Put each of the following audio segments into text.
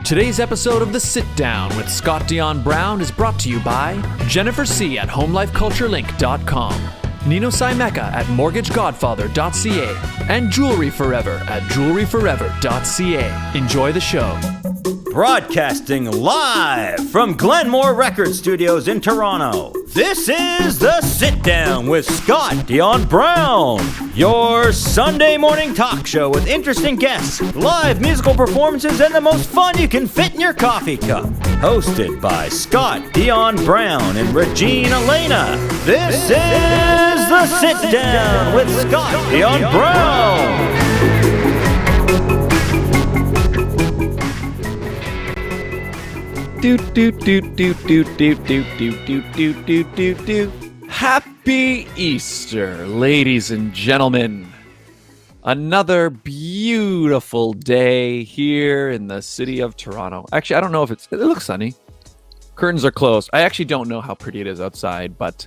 Today's episode of The Sit Down with Scott Dion Brown is brought to you by Jennifer C. at HomeLifeCultureLink.com, Nino Simeka at MortgageGodfather.ca, and Jewelry Forever at JewelryForever.ca. Enjoy the show. Broadcasting live from Glenmore Record Studios in Toronto, this is The Sit Down with Scott Dion Brown, your Sunday morning talk show with interesting guests, live musical performances, and the most fun you can fit in your coffee cup. Hosted by Scott Dion Brown and Regine Alaina, this is The Sit Down with Scott Dion Brown. Happy Easter, ladies and gentlemen. Another beautiful day here in the city of Toronto. Actually, I don't know if it looks sunny. Curtains are closed. I actually don't know how pretty it is outside, but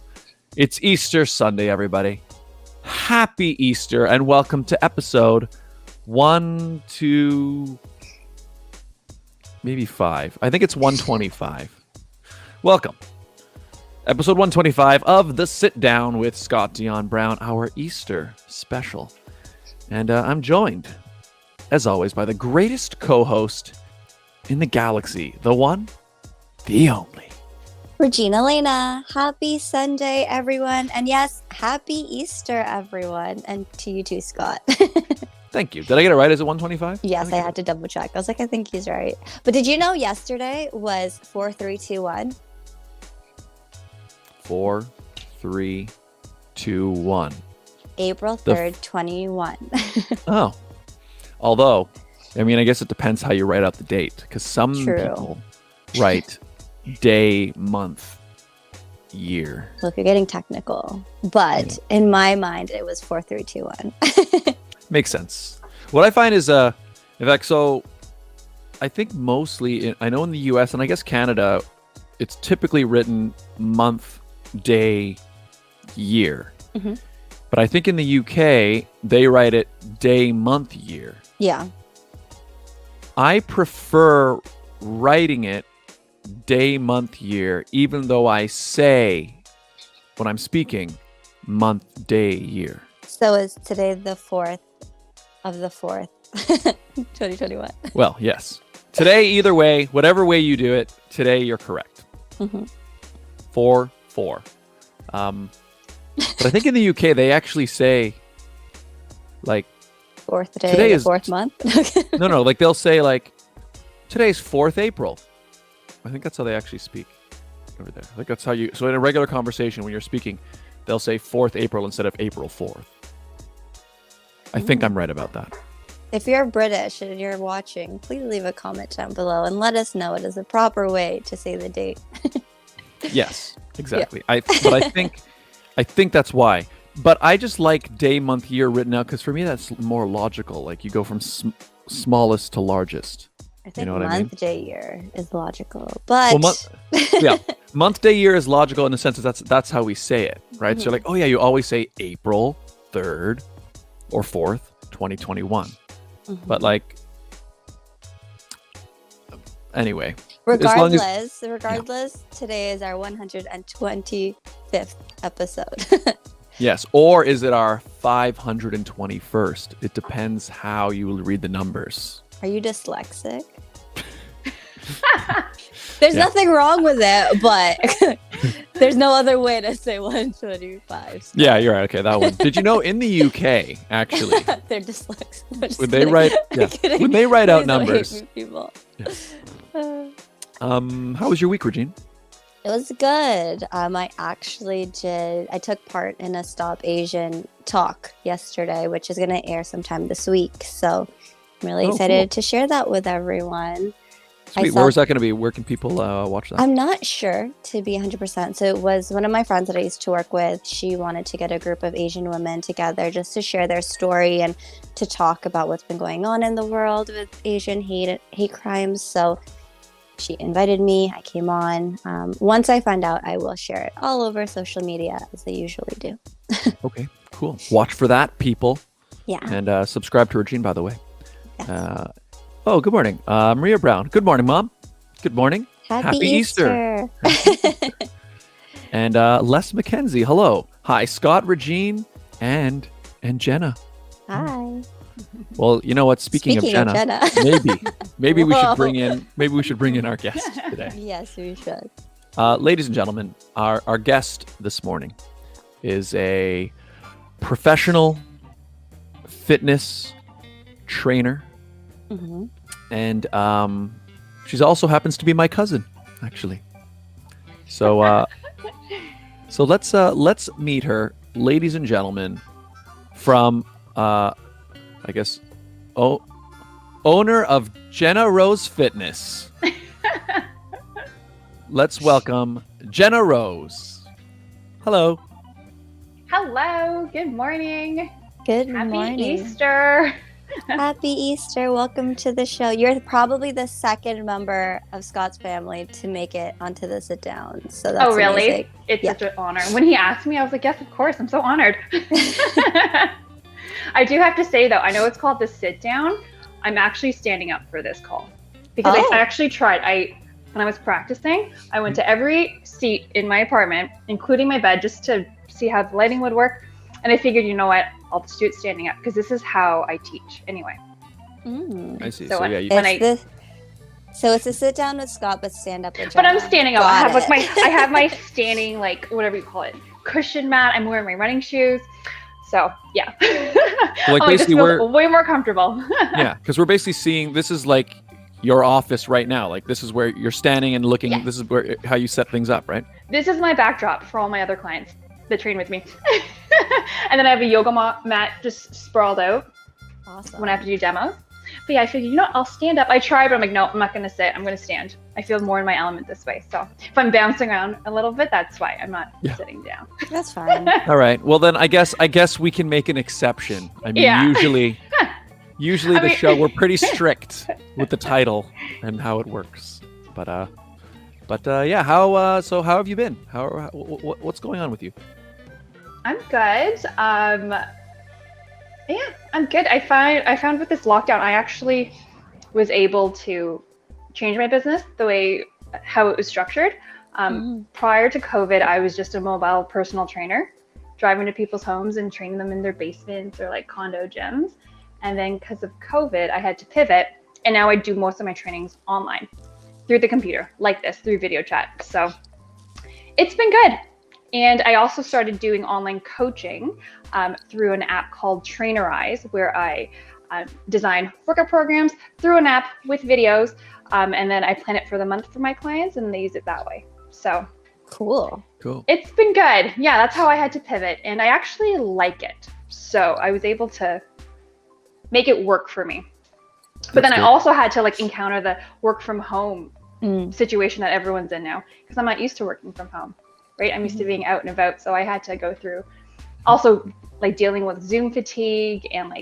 it's Easter Sunday, everybody. Happy Easter and welcome to episode 1, 2, maybe 5. I think it's 125. Welcome. Episode 125 of The Sit Down with Scott Dion Brown, our Easter special. And I'm joined, as always, by the greatest co-host in the galaxy. The one, the only. Regine Alaina. Happy Sunday, everyone. And yes, happy Easter, everyone. And to you too, Scott. Thank you. Did I get it right? Is it 125? Yes, I had to double check. I was like, I think he's right. But did you know yesterday was 4-3-2-1? 4, 3, 2, 1. April 3rd, 21. Oh. Although, I mean, I guess it depends how you write out the date. Because some people write day, month, year. Well, if you're getting technical. But in my mind, it was 4-3-2-1. Makes sense. What I find is, in fact, so I think mostly, I know in the US and I guess Canada, it's typically written month, day, year. Mm-hmm. But I think in the UK, they write it day, month, year. Yeah. I prefer writing it day, month, year, even though I say, when I'm speaking, month, day, year. So is today the 4th of the 4th, 2021? Well, yes. Today, either way, whatever way you do it, today you're correct. Mm-hmm. 4. But I think in the UK, they actually say, like... 4th day, today is 4th month? No, like they'll say, like, today's 4th April. I think that's how they actually speak over there. Like that's how you... So in a regular conversation, when you're speaking, they'll say 4th April instead of April 4th. I think I'm right about that. If you're British and you're watching, please leave a comment down below and let us know it is a proper way to say the date. Yes, exactly. Yeah. I think that's why. But I just like day, month, year written out because for me that's more logical. Like you go from smallest to largest. I think you know what month, I mean? day, year is logical, but month, day, year is logical in the sense that that's how we say it, right? Mm-hmm. So you're like, oh yeah, you always say April 3rd or 4th, 2021. Mm-hmm. But like, anyway. Regardless, today is our 125th episode. Yes, or is it our 521st? It depends how you read the numbers. Are you dyslexic? There's nothing wrong with it, but there's no other way to say 125. So. Yeah, you're right. Okay, that one. Did you know in the UK, actually, they're dyslexic. When they write, when they write out numbers. People. Yeah. How was your week, Regine? It was good. I took part in a Stop Asian talk yesterday, which is going to air sometime this week. So I'm really excited to share that with everyone. Sweet. Where is that going to be? Where can people watch that? I'm not sure, to be 100%. So it was one of my friends that I used to work with. She wanted to get a group of Asian women together just to share their story and to talk about what's been going on in the world with Asian hate crimes. So she invited me. I came on. Once I find out, I will share it all over social media as I usually do. Okay, cool. Watch for that, people. Yeah. And subscribe to Regine, by the way. Yes. Oh, good morning. Maria Brown. Good morning, Mom. Good morning. Happy Easter. And Les McKenzie. Hello. Hi, Scott, Regine, and Jenna. Hi. Well, you know what? Speaking of Jenna, maybe we Whoa. should bring in our guest today. Yes, we should. Ladies and gentlemen, our guest this morning is a professional fitness trainer, Hmm. and she's also happens to be my cousin, actually. So so let's meet her, ladies and gentlemen, from I guess owner of Jenna Rose Fitness. Let's welcome Jenna Rose. Hello. Hello, good morning. Good Happy morning. Easter. Happy Easter. Welcome to the show. You're probably the second member of Scott's family to make it onto the sit down. So that's Oh, really? amazing. It's Yeah. such an honor. When he asked me, I was like, yes, of course. I'm so honored. I do have to say, though, I know it's called the sit down. I'm actually standing up for this call because Oh. I actually tried. When I was practicing, I went to every seat in my apartment, including my bed, just to see how the lighting would work. And I figured, you know what? I'll just do it standing up because this is how I teach anyway. Mm. I see. So So yeah, you, when So it's a sit down with Scott, but stand up with But Jenna. I'm standing up. I Got have like it. I have my standing, like, whatever you call it, cushion mat. I'm wearing my running shoes. So yeah. like, this basically feels we're way more comfortable. yeah, because we're basically seeing this is like your office right now. Like this is where you're standing and looking. Yeah. This is where how you set things up, right? This is my backdrop for all my other clients that train with me. And then I have a yoga mat just sprawled out Awesome. when I have to do demos. But yeah, I figured, I'll stand up. I tried, but I'm like, no, I'm not going to sit. I'm going to stand. I feel more in my element this way. So if I'm bouncing around a little bit, that's why I'm not Yeah. sitting down. That's fine. All right. Well, then I guess we can make an exception. I mean, Yeah. usually I the mean- show we're pretty strict with the title and how it works. But yeah. How have you been? What's going on with you? I'm good. Yeah, I'm good. I found with this lockdown, I actually was able to change my business how it was structured. Prior to COVID, I was just a mobile personal trainer, driving to people's homes and training them in their basements or like condo gyms. And then because of COVID, I had to pivot, and now I do most of my trainings online through the computer, like this, through video chat. So it's been good. And I also started doing online coaching through an app called Trainerize, where I design workout programs through an app with videos, and then I plan it for the month for my clients, and they use it that way. So Cool. Cool. it's been good. Yeah, that's how I had to pivot, and I actually like it. So I was able to make it work for me. But then I good. also had to encounter the work from home Mm. situation that everyone's in now, because I'm not used to working from home, right? I'm used to being out and about. So I had to go through also dealing with Zoom fatigue and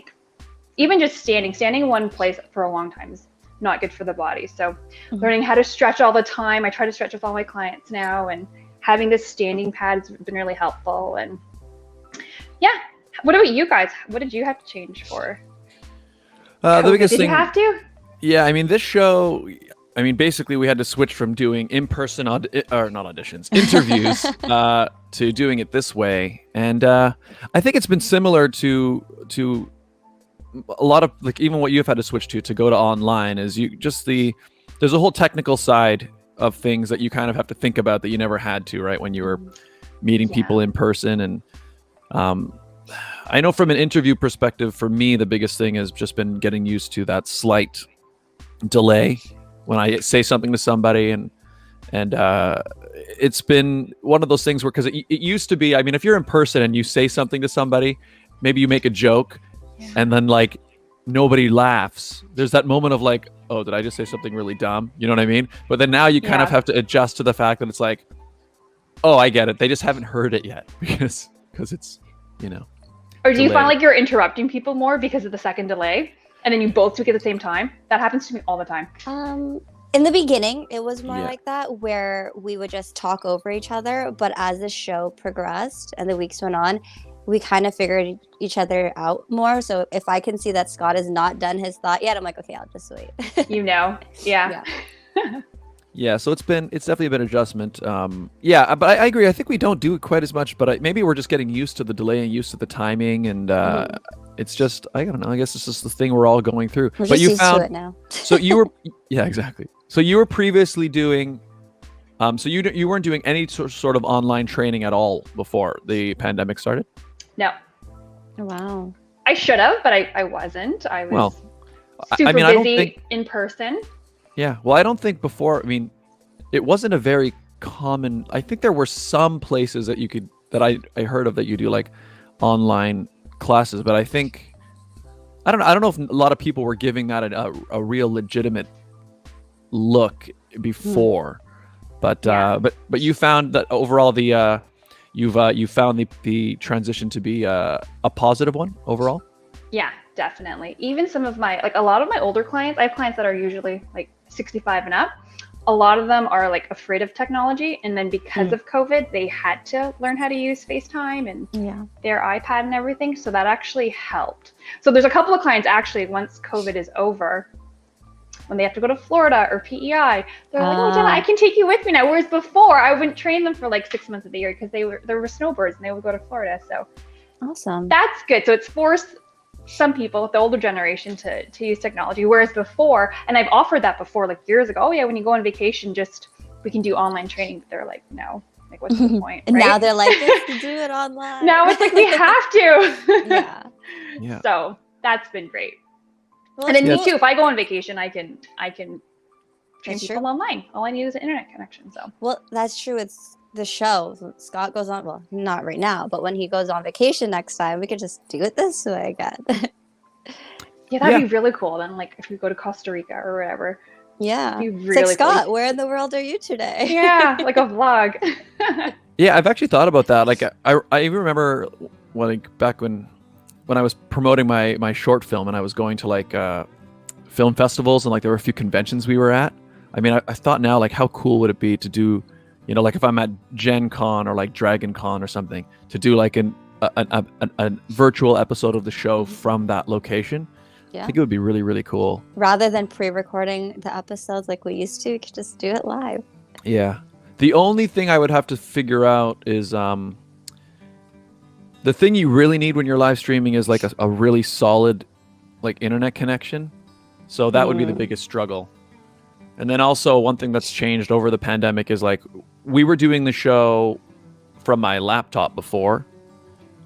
even just standing in one place for a long time is not good for the body. So learning how to stretch all the time. I try to stretch with all my clients now, and having this standing pad has been really helpful. And yeah, what about you guys? What did you have to change for? The COVID? biggest Did thing. you have to? Yeah, I mean, this show. I mean, basically, we had to switch from doing in-person not auditions, interviews, to doing it this way, and I think it's been similar to a lot of even what you've had to switch to go to online. Is there's a whole technical side of things that you kind of have to think about that you never had to, right, when you were meeting people in person. And I know from an interview perspective, for me, the biggest thing has just been getting used to that slight delay when I say something to somebody, and it's been one of those things where, because it used to be, I mean, if you're in person and you say something to somebody, maybe you make a joke, and then nobody laughs. There's that moment of oh, did I just say something really dumb? You know what I mean? But then now you kind of have to adjust to the fact that it's oh, I get it. They just haven't heard it yet because it's Or do you delay. find you're interrupting people more because of the second delay, and then you both speak at the same time? That happens to me all the time. In the beginning, it was more Yeah. like that, where we would just talk over each other. But as the show progressed and the weeks went on, we kind of figured each other out more. So if I can see that Scott has not done his thought yet, I'm like, okay, I'll just wait. Yeah. Yeah, so it's definitely been adjustment. Yeah, but I agree. I think we don't do it quite as much, but maybe we're just getting used to the delay and used to the timing, and it's just, I don't know. I guess it's just the thing we're all going through. We're but just you used found to it now. so you were yeah, exactly. So you were previously doing so you weren't doing any sort of online training at all before the pandemic started? No. Wow. I should have, but I wasn't. I was super I mean, I don't busy think- in person. Yeah. Well, I don't think before, I mean, it wasn't a very common, I think there were some places that you could, that I heard of, that you do like online classes, but I think, I don't know if a lot of people were giving that a real legitimate look before, but you found that overall you found the transition to be a positive one overall? Yeah, definitely. Even some of my, like a lot of my older clients, I have clients that are usually like 65 and up. A lot of them are like afraid of technology. And then because of COVID, they had to learn how to use FaceTime and their iPad and everything. So that actually helped. So there's a couple of clients actually, once COVID is over, when they have to go to Florida or PEI, they're like, oh, Jenna, I can take you with me now. Whereas before, I wouldn't train them for like 6 months of the year because there were snowbirds and they would go to Florida. So awesome. that's good. So it's forced some people, the older generation, to use technology. Whereas before, and I've offered that before, like years ago, oh yeah, when you go on vacation, we can do online training. But they're like, no, like what's the point? And right? now they're like, let's do it online. Now it's like, we have to. Yeah. So that's been great. Well, And then it's me cool. too, if I go on vacation, I can train That's people online. All I need is an internet connection. So Well, that's true. It's the show. Scott goes on, well, not right now, but when he goes on vacation next time, we could just do it this way again. yeah, that'd be really cool. Then like if we go to Costa Rica or whatever. Yeah. It'd be It's like, really Scott, cool. where in the world are you today? Yeah, like a vlog. Yeah, I've actually thought about that. Like I even remember back when I was promoting my short film and I was going to like film festivals, and like there were a few conventions we were at. I mean, I thought now, like, how cool would it be to do, you know, like if I'm at Gen Con or like Dragon Con or something, to do like a virtual episode of the show from that location. Yeah. I think it would be really, really cool. Rather than pre-recording the episodes like we used to, we could just do it live. Yeah. The only thing I would have to figure out is the thing you really need when you're live streaming is like a really solid like internet connection. So that would be the biggest struggle. And then also one thing that's changed over the pandemic is like we were doing the show from my laptop before,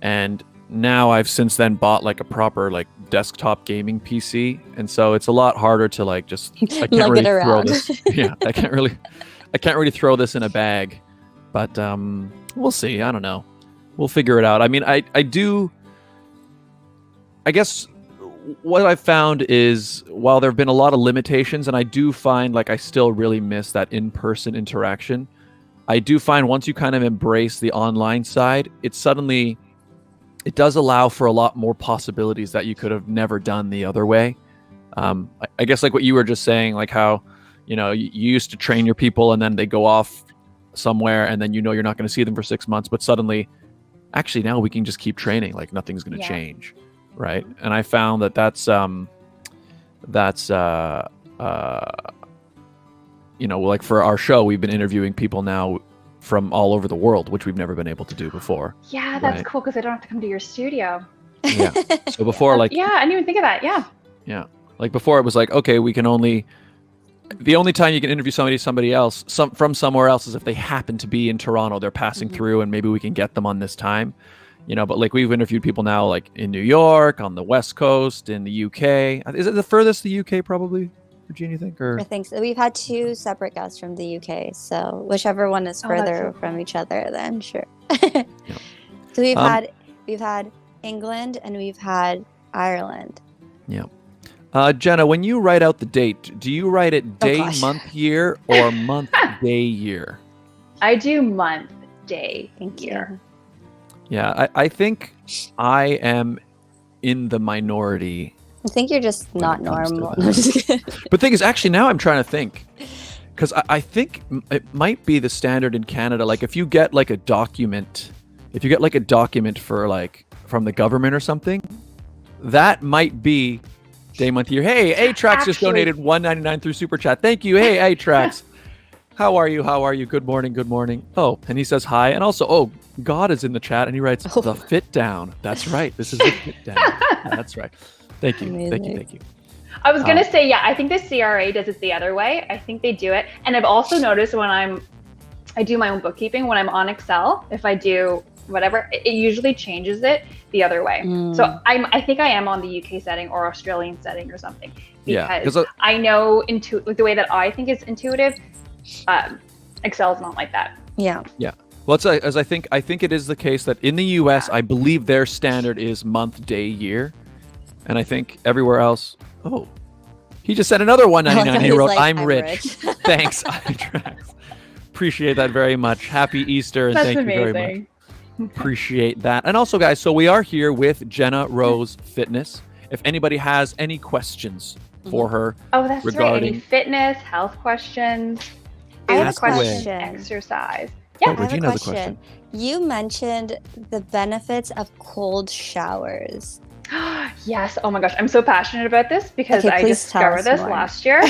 and now I've since then bought like a proper like desktop gaming PC, and so it's a lot harder to like just I can't Lug really it throw around. this. Yeah, I can't really throw this in a bag, but we'll see. I don't know. We'll figure it out. I mean, I guess what I've found is while there have been a lot of limitations, and I do find like I still really miss that in-person interaction, I do find once you kind of embrace the online side, it does allow for a lot more possibilities that you could have never done the other way. I guess like what you were just saying, like how, you know, you used to train your people and then they go off somewhere and then you know you're not going to see them for 6 months, but suddenly, actually now we can just keep training, like nothing's going to change. Right. And I found that's you know, like for our show, we've been interviewing people now from all over the world, which we've never been able to do before. Yeah, that's Right. cool because I don't have to come to your studio. Yeah. So before, like, Yeah, I didn't even think of that. Yeah. yeah, like before it was like, okay, the only time you can interview somebody else from somewhere else is if they happen to be in Toronto, they're passing through and maybe we can get them on this time. You know, but like we've interviewed people now like in New York, on the West Coast, in the UK. Is it the furthest the UK probably, Regine, you think? Or I think so. We've had 2 separate guests from the UK, so whichever one is Oh, that's further so from cool. each other, then sure. So we've had England and we've had Ireland. yeah. Jenna, when you write out the date, do you write it day, gosh. month, year, or month, day, year? I do month, day, Thank year. you. Yeah, I think I am in the minority. I think you're just When not it comes to normal. that. No, I'm just kidding. But the thing is, actually, now I'm trying to think. Because I think it might be the standard in Canada. Like, if you get like a document for like from the government or something, that might be day, month, year. Hey, A-Trax just donated $1.99 through Super Chat. Thank you. Hey, A-Trax. How are you? How are you? Good morning. Good morning. Oh, and he says hi. And also, oh, God is in the chat. And he writes, the fit down. That's right. This is the fit down. That's right. Thank you. Amazing. Thank you. Thank you. I was going to say, I think the CRA does it the other way. I think they do it. And I've also noticed when I do my own bookkeeping, when I'm on Excel, if I do whatever, it usually changes it the other way. So I think I am on the UK setting or Australian setting or something, because I know like the way that I think is intuitive, Excel is not like that. Yeah. Well, as I think it is the case that in the US, I believe their standard is month, day, year, and I think everywhere else. Oh, he just said another $1.99. He wrote, "I'm rich." Thanks, iTrax. Appreciate that very much. Happy Easter, and thank you very much. Appreciate that. And also, guys, so we are here with Jenna Rose Fitness. If anybody has any questions for her, that's regarding right. Any fitness, health questions. I have a question. question. Exercise. Yeah, I have Regine a has a question. You mentioned the benefits of cold showers. Yes. Oh my gosh, I'm so passionate about this because I discovered this last year.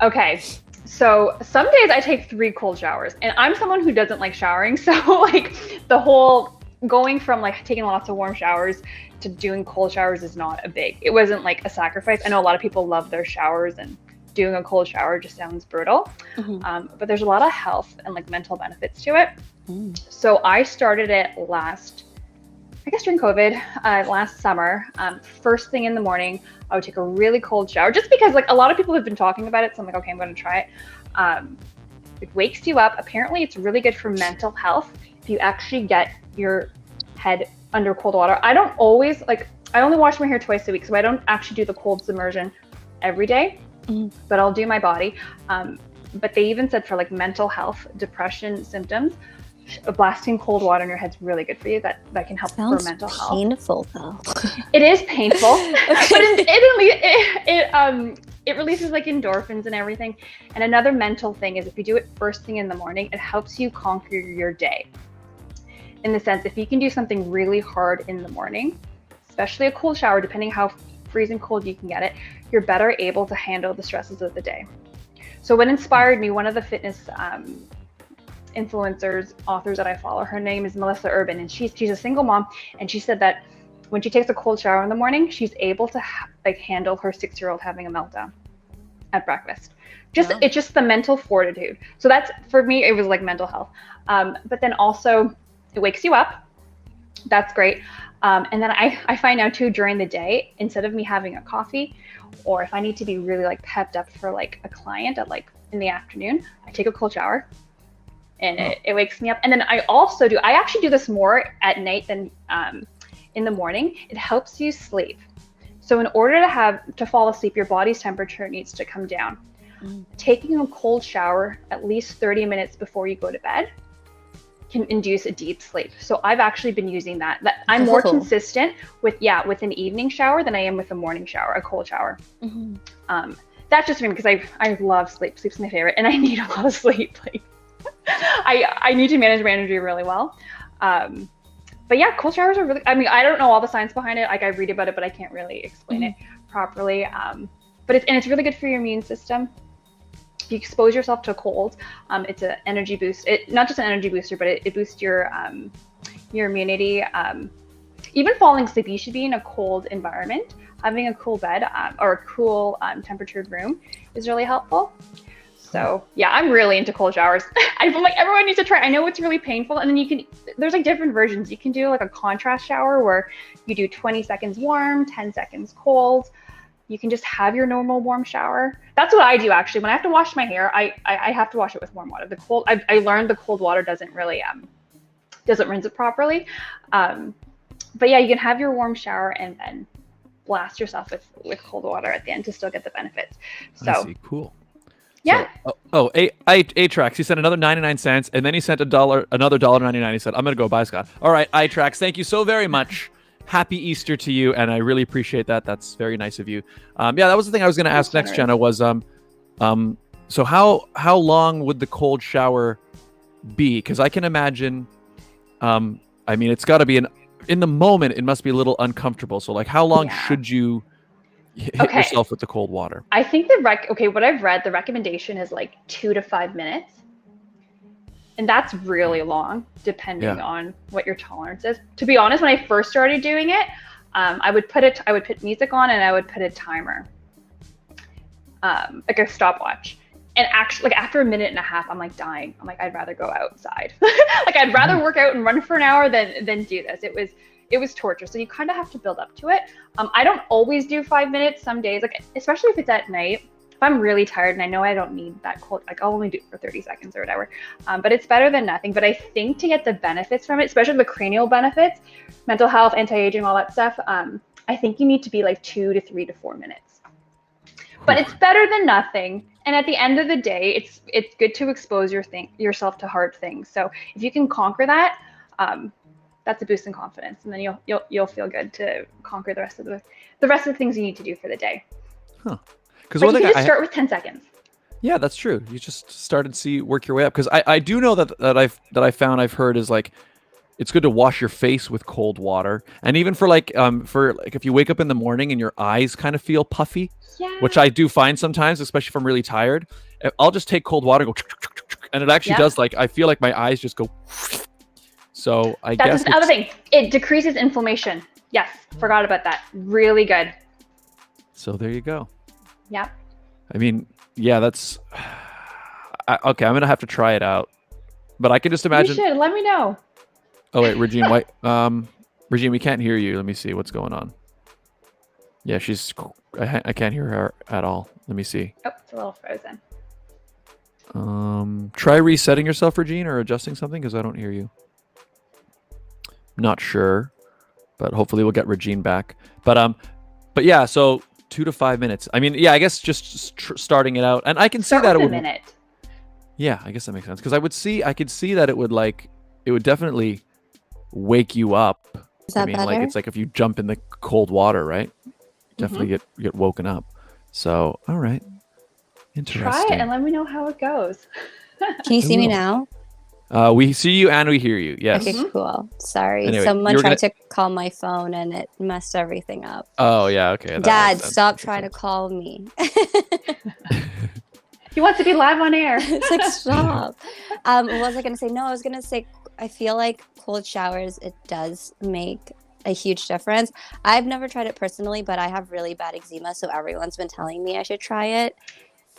Okay. So some days I take 3 cold showers, and I'm someone who doesn't like showering. So like the whole going from like taking lots of warm showers to doing cold showers is not it wasn't like a sacrifice. I know a lot of people love their showers, and doing a cold shower just sounds brutal. But there's a lot of health and like mental benefits to it. So I started it during COVID, last summer. First thing in the morning, I would take a really cold shower, just because like a lot of people have been talking about it. So I'm like, okay, I'm going to try it. It wakes you up. Apparently it's really good for mental health if you actually get your head under cold water. I only wash my hair twice a week, so I don't actually do the cold submersion every day, but I'll do my body. But they even said for like mental health, depression symptoms, blasting cold water in your head's really good for you. That can help for mental health. Painful though. It is painful, but it releases like endorphins and everything. And another mental thing is if you do it first thing in the morning, it helps you conquer your day. In the sense, if you can do something really hard in the morning, especially a cold shower, depending how freezing cold you can get it, you're better able to handle the stresses of the day. So what inspired me, one of the fitness influencers, authors that I follow, her name is Melissa Urban, and she's a single mom, and she said that when she takes a cold shower in the morning, she's able to handle her 6-year-old having a meltdown at breakfast. It's just the mental fortitude. So that's, for me, it was like mental health. But then also it wakes you up. That's great. And then I find now too, during the day, instead of me having a coffee, or if I need to be really like pepped up for like a client at like in the afternoon, I take a cold shower. And it wakes me up. And then I actually do this more at night than in the morning. It helps you sleep. So in order to fall asleep, your body's temperature needs to come down. Taking a cold shower at least 30 minutes before you go to bed can induce a deep sleep. So I've actually been using that. I'm more consistent with an evening shower than I am with a morning shower, a cold shower. That's just me because I love sleep. Sleep's my favorite, and I need a lot of sleep. Like, I need to manage my energy really well. But yeah, cold showers are really, I don't know all the science behind it. Like I read about it, but I can't really explain it properly. But it's really good for your immune system. If you expose yourself to a cold, it's an energy boost. Not just an energy booster, but it boosts your immunity. Even falling asleep, you should be in a cold environment. Having a cool bed or a cool temperatured room is really helpful. So yeah, I'm really into cold showers. I'm like, everyone needs to try. I know it's really painful, and then there's like different versions. You can do like a contrast shower where you do 20 seconds warm, 10 seconds cold. You can just have your normal warm shower. That's what I do actually. When I have to wash my hair, I have to wash it with warm water. I learned the cold water doesn't really doesn't rinse it properly. But yeah, you can have your warm shower and then blast yourself with cold water at the end to still get the benefits. So I see. Cool. Yeah. So, A-Trax, he sent another 99 cents, and then he sent another $1.99. He said, I'm going to go buy Scott. All right, A-Trax, thank you so very much. Happy Easter to you, and I really appreciate that. That's very nice of you. Yeah, that was the thing I was going to ask next, Jenna, was so how long would the cold shower be? Because I can imagine, it's got to be in the moment, it must be a little uncomfortable. So, like, how long should you hit yourself with the cold water? I think what I've read, the recommendation is like 2 to 5 minutes. And that's really long, depending on what your tolerance is. To be honest, when I first started doing it, I would put music on and I would put a timer, like a stopwatch. And actually, like after a minute and a half, I'm like dying. I'm like, I'd rather go outside. Like I'd rather work out and run for an hour than do this. It was torture. So you kind of have to build up to it. I don't always do 5 minutes. Some days, like especially if it's at night. If I'm really tired and I know I don't need that cold, like I'll only do it for 30 seconds or whatever. But it's better than nothing. But I think to get the benefits from it, especially the cranial benefits, mental health, anti-aging, all that stuff, I think you need to be like 2 to 3 to 4 minutes. But it's better than nothing. And at the end of the day, it's good to expose yourself to hard things. So if you can conquer that, that's a boost in confidence, and then you'll feel good to conquer the rest of the things you need to do for the day. Huh. Because you can just start with 10 seconds. Yeah, that's true. You just start and work your way up. Because I do know I've heard is like it's good to wash your face with cold water, and even for if you wake up in the morning and your eyes kind of feel puffy, which I do find sometimes, especially if I'm really tired, I'll just take cold water, go, and it actually does I feel like my eyes just go. So I guess that's another thing. It decreases inflammation. Yes, forgot about that. Really good. So there you go. Yeah. I mean, yeah, that's okay. I'm gonna have to try it out, but I can just imagine. You should let me know. Oh wait, Regine, Regine, we can't hear you. Let me see what's going on. Yeah, I can't hear her at all. Let me see. Oh, it's a little frozen. Try resetting yourself, Regine, or adjusting something because I don't hear you. Not sure, but hopefully we'll get Regine back. But yeah, so 2 to 5 minutes. I mean, yeah, I guess just starting it out, and I can see that it would. A minute. Yeah, I guess that makes sense because I could see that it would definitely wake you up. Is that better? Like it's like if you jump in the cold water, right? Definitely get woken up. So, all right, interesting. Try it and let me know how it goes. Can you see me now? We see you and we hear you. Yes. Okay, cool. Sorry. Anyway, someone tried to call my phone and it messed everything up. Oh, yeah. Okay. Dad, stop trying to call me. He wants to be live on air. It's like, stop. What was I going to say? No, I was going to say, I feel like cold showers, it does make a huge difference. I've never tried it personally, but I have really bad eczema. So everyone's been telling me I should try it.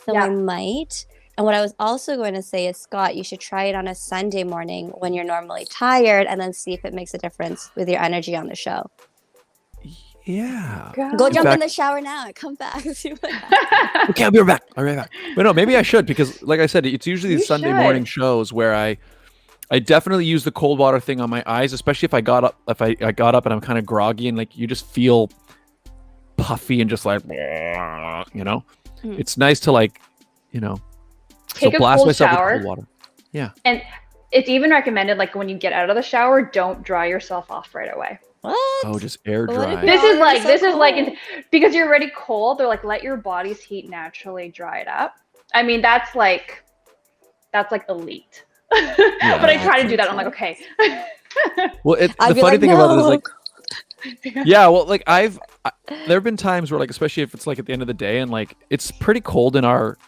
So I might. And what I was also going to say is, Scott, you should try it on a Sunday morning when you're normally tired and then see if it makes a difference with your energy on the show. Yeah. Go jump in the shower now and come back. See what happens. Okay, I'll be right back. But no, maybe I should because, like I said, it's usually these Sunday morning shows where I definitely use the cold water thing on my eyes, especially if I got up and I'm kind of groggy and like you just feel puffy and just like, it's nice to like, take a blast cold myself shower. With cold water. Yeah. And it's even recommended, like when you get out of the shower, don't dry yourself off right away. What? Oh, just air dry. This is like because you're already cold. They're like, let your body's heat naturally dry it up. I mean, that's like elite. But I try to do that. I'm like, okay. Well, the funny thing about it is like, yeah, well, like there have been times where like, especially if it's like at the end of the day and like it's pretty cold in our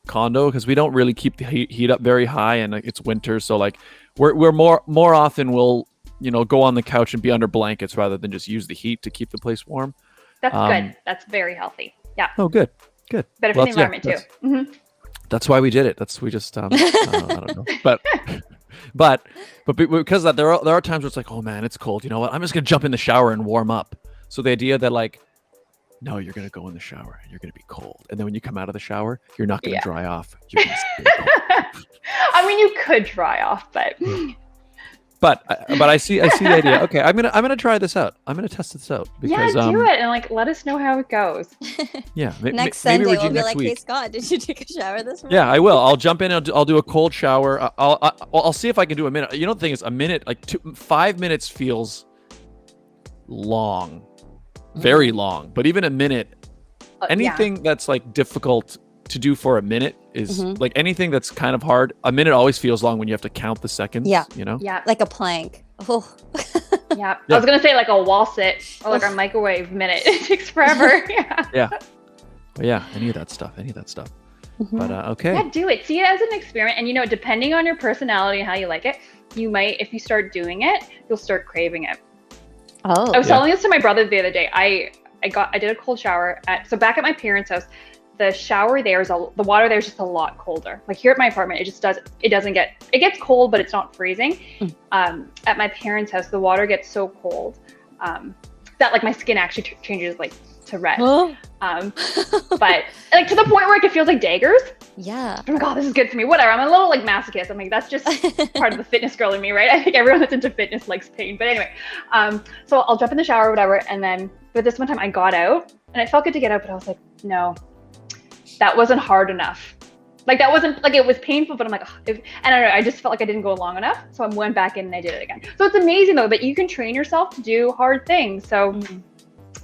condo because we don't really keep the heat up very high and it's winter, so like we're more often we'll go on the couch and be under blankets rather than just use the heat to keep the place warm. That's good. That's very healthy. Yeah. Oh, good. Better for the environment too. That's why we did it. I don't know, but because of that, there are times where it's like, oh man, it's cold. You know what? I'm just gonna jump in the shower and warm up. So the idea that like, no, you're gonna go in the shower and you're gonna be cold, and then when you come out of the shower, you're not gonna dry off. You're gonna stay cold. I mean, you could dry off, but I see the idea. Okay, I'm gonna try this out. I'm gonna test this out because do it and like let us know how it goes. Yeah, next Sunday maybe we'll be like, week. hey Scott, did you take a shower this morning? Yeah, I will. I'll jump in. I'll do a cold shower. I'll see if I can do a minute. The thing is, a minute, like 5 minutes feels long, very long. But even a minute, anything that's like difficult to do for a minute is like anything that's kind of hard. A minute always feels long when you have to count the seconds. Yeah. Yeah. Like a plank. Oh. Yeah. I was gonna say like a wall sit or like our microwave minute. It takes forever. Yeah. Yeah. Well, yeah, any of that stuff. But okay. Yeah, do it. See it as an experiment, and depending on your personality and how you like it, you might, if you start doing it, you'll start craving it. Oh. I was telling this to my brother the other day. I did a cold shower back at my parents' house. The shower there the water there is just a lot colder. Like here at my apartment, it gets cold, but it's not freezing. At my parents' house, the water gets so cold that like my skin actually changes like to red. But like to the point where it feels like daggers. Yeah. Oh my God, this is good for me. Whatever. I'm a little like masochist. I'm like, that's just part of the fitness girl in me, right? I think everyone that's into fitness likes pain. But anyway, so I'll jump in the shower or whatever. But this one time I got out and it felt good to get out, but I was like, no, that wasn't hard enough. Like that wasn't like, it was painful, but I'm like, and I don't know, I just felt like I didn't go long enough. So I went back in and I did it again. So it's amazing though, that you can train yourself to do hard things. So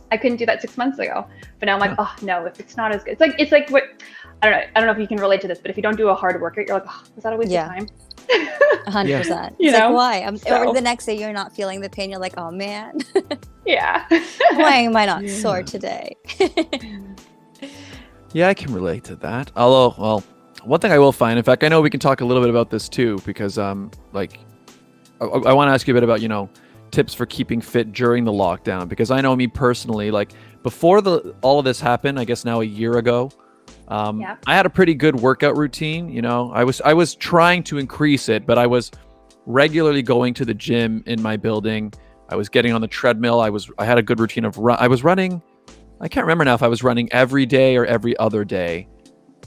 I couldn't do that 6 months ago, but now I'm like, oh no, if it's not as good. It's like what, I don't know if you can relate to this, but if you don't do a hard workout, you're like, oh, was that a waste of time? 100%. You It's know? like, why? Or the next day you're not feeling the pain. You're like, oh man, Yeah. why am I not sore today? Yeah, I can relate to that. Although, well, one thing I will find, in fact, I know we can talk a little bit about this too, because like, I want to ask you a bit about, tips for keeping fit during the lockdown, because I know me personally, like before all of this happened, I guess now a year ago, I had a pretty good workout routine. I was trying to increase it, but I was regularly going to the gym in my building. I was getting on the treadmill. I had a good routine of I was running. I can't remember now if I was running every day or every other day,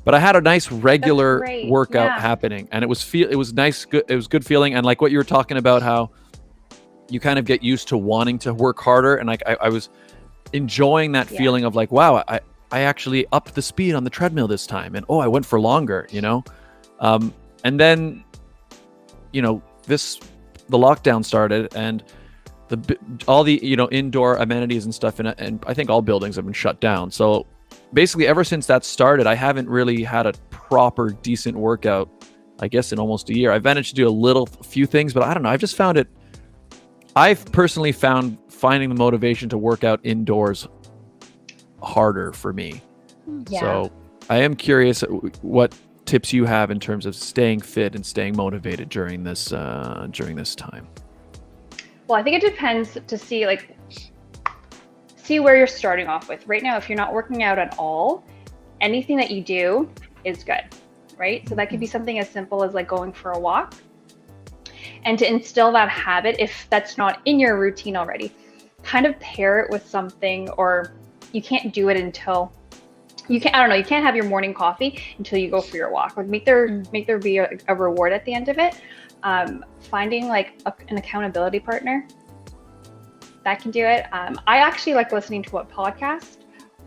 but I had a nice regular workout happening, and it was nice. Good. It was good feeling. And like what you were talking about, how you kind of get used to wanting to work harder. And like, I was enjoying that feeling of like, wow, I actually upped the speed on the treadmill this time. And I went for longer, and then, the lockdown started, and all the, indoor amenities and stuff. And I think all buildings have been shut down. So basically ever since that started, I haven't really had a proper decent workout, I guess, in almost a year. I've managed to do a few things, but I don't know. I've personally found finding the motivation to work out indoors harder for me. Yeah. So I am curious what tips you have in terms of staying fit and staying motivated during this time. Well, I think it depends to see where you're starting off with. Right now, if you're not working out at all, anything that you do is good, right? So that could be something as simple as like going for a walk. And to instill that habit, if that's not in your routine already, kind of pair it with something, or you can't do it until you can't have your morning coffee until you go for your walk. Like make there be a reward at the end of it. Finding like an accountability partner that can do it. I actually like listening to a podcast